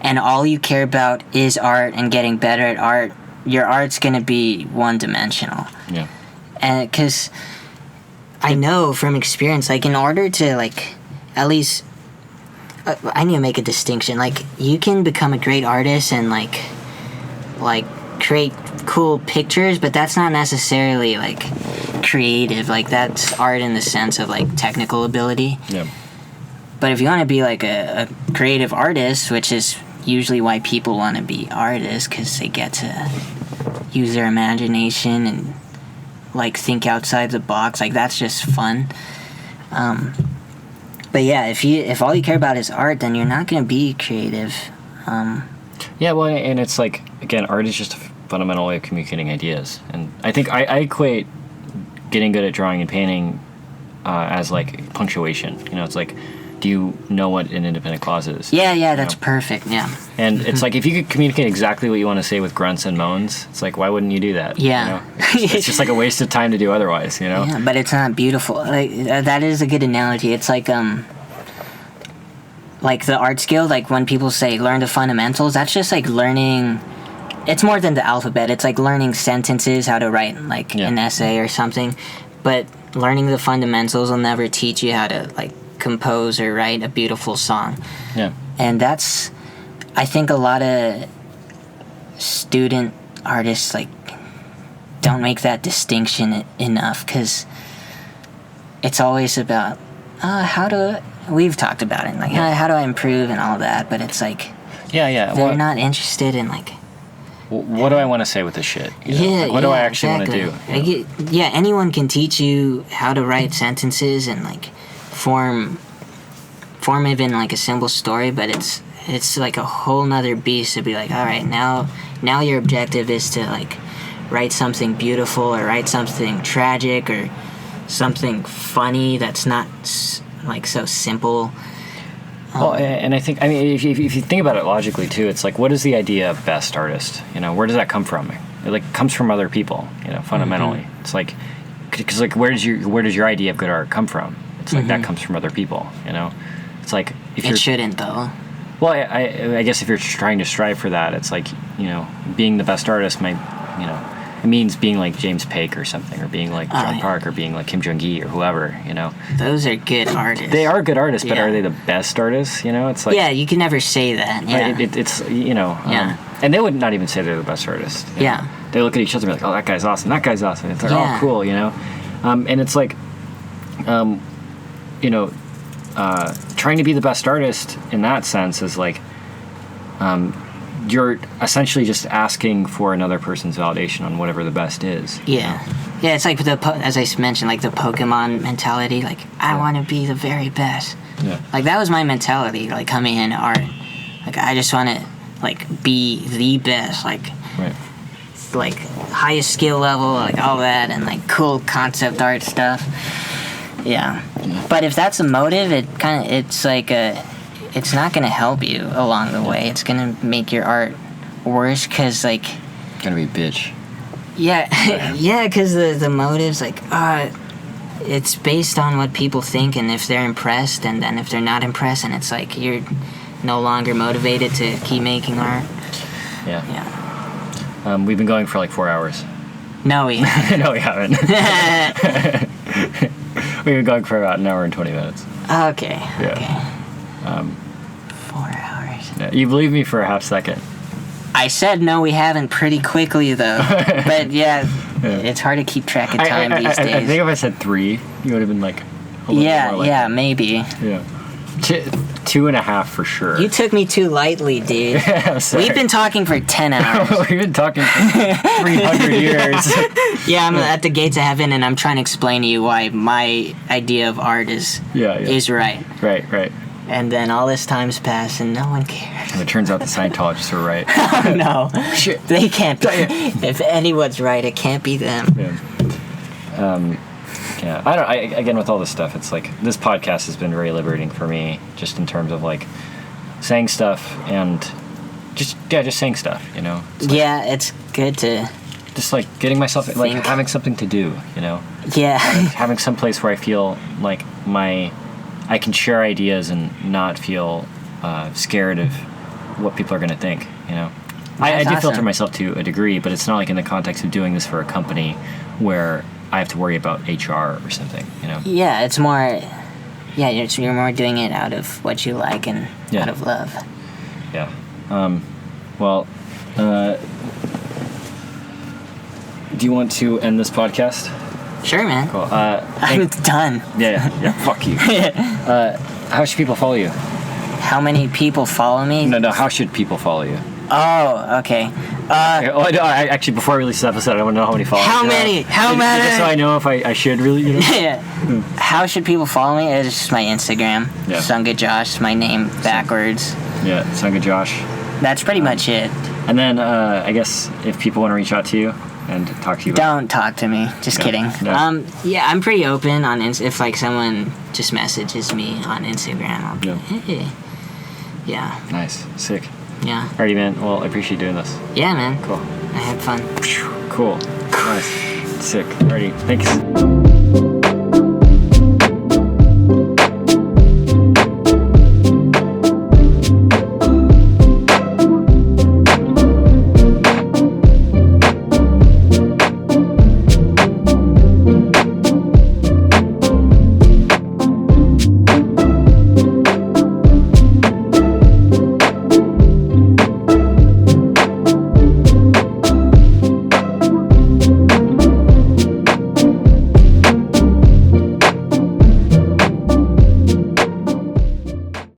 and all you care about is art and getting better at art, your art's gonna be one-dimensional. Yeah. And because I know from experience, like in order to like at least I need to make a distinction. Like you can become a great artist and like create cool pictures, but that's not necessarily like creative. Like that's art in the sense of like technical ability. Yeah. But if you want to be like a creative artist, which is usually why people want to be artists, because they get to use their imagination and like think outside the box, like that's just fun. But yeah, if all you care about is art, then you're not going to be creative. Yeah, well, and it's like, again, art is just a fundamental way of communicating ideas. And I think I equate getting good at drawing and painting as like punctuation. It's like do you know what an independent clause is? Yeah, that's perfect, yeah. And it's like, if you could communicate exactly what you want to say with grunts and moans, it's like, why wouldn't you do that? Yeah. You know? It's just like a waste of time to do otherwise, you know? Yeah, but it's not beautiful. Like, that is a good analogy. It's like the art skill, like when people say learn the fundamentals, that's just like learning. It's more than the alphabet. It's like learning sentences, how to write like an essay or something. But learning the fundamentals will never teach you how to like compose or write a beautiful song. Yeah. And that's, I think a lot of student artists like don't make that distinction enough, because it's always about we've talked about it, like how do I improve and all that, but it's like they're not interested in like, what do I want to say with this shit? You know? Yeah, like, what do I actually exactly. want to do? Like, anyone can teach you how to write sentences and like form even like a simple story, but it's like a whole nother beast to be like, all right, now your objective is to like write something beautiful or write something tragic or something funny that's not like so simple. Well, and I think, I mean, if you think about it logically too, it's like, what is the idea of best artist? You know, where does that come from? It like comes from other people, you know, fundamentally. Mm-hmm. It's like, because like, where does your idea of good art come from? It's like that comes from other people, you know. It's like, if it shouldn't though. Well, I guess if you're trying to strive for that, it's like, you know, being the best artist might, you know, it means being like James Paik or something, or being like John Park, or being like Kim Jong-gi or whoever, you know. Those are good artists. They are good artists, but are they the best artists? You know, it's like, you can never say that. Yeah, it's you know, and they would not even say they're the best artist. Yeah, they look at each other and be like, oh, that guy's awesome, that guy's awesome. It's like, oh, cool, you know, and it's like, you know, trying to be the best artist in that sense is like, you're essentially just asking for another person's validation on whatever the best is. Yeah. You know? Yeah, it's like as I mentioned, like the Pokemon mentality, like, I want to be the very best. Yeah. Like, that was my mentality, like, coming into art. Like, I just want to, like, be the best, like, like, highest skill level, like, all that, and, like, cool concept art stuff. Yeah. But if that's a motive, it's like it's not going to help you along the way. It's going to make your art worse, because, like... Gonna be a bitch. Yeah, yeah, because the motive's, like, it's based on what people think, and if they're impressed, and then if they're not impressed, and it's like you're no longer motivated to keep making art. Yeah. We've been going for, like, 4 hours. No, we haven't. No, we haven't. We've been going for about an hour and 20 minutes. Okay. Yeah. Okay. 4 hours. Yeah, you believe me for a half second. I said no, we haven't pretty quickly, though. But it's hard to keep track of time these days. I think if I said 3, you would have been like, a little more like that. Maybe. Yeah. 2.5 for sure. You took me too lightly, dude. We've been talking for 10 hours. We've been talking for 300 years. Yeah, I'm at the gates of heaven, and I'm trying to explain to you why my idea of art is right. Right. And then all this time's passed, and no one cares. And it turns out the Scientologists are right. Oh, no. Shit. They can't be. If anyone's right, it can't be them. Yeah. Again, with all this stuff, it's like, this podcast has been very liberating for me, just in terms of, like, saying stuff and just saying stuff, you know? It's like, it's good to... Just, like, getting myself, like, having something to do, you know? Yeah. Like, having some place where I feel like I can share ideas and not feel scared of what people are going to think, you know? I do filter myself to a degree, but it's not like in the context of doing this for a company where I have to worry about HR or something, you know? Yeah, it's more... Yeah, you're more doing it out of what you like and out of love. Yeah. Do you want to end this podcast? Sure, man. Cool. I'm done. Yeah, fuck you. How should people follow you? How many people follow me? No, how should people follow you? Oh, okay. Actually, before I release this episode, I want to know how many followers. How many? Just so I know if I should really, you know? Yeah. How should people follow me? It's just my Instagram. Yeah. Sunga Josh, my name backwards. Yeah, Sunga Josh. That's pretty much it. And then, I guess, if people want to reach out to you, and talk to you. Don't talk to me. Just kidding. No. Yeah, I'm pretty open on if like someone just messages me on Instagram, I'll be hey. Yeah. Nice. Sick. Yeah. Alrighty, man. Well, I appreciate doing this. Yeah, man. Cool. I had fun. Cool. Nice. Sick. Alrighty. Thanks.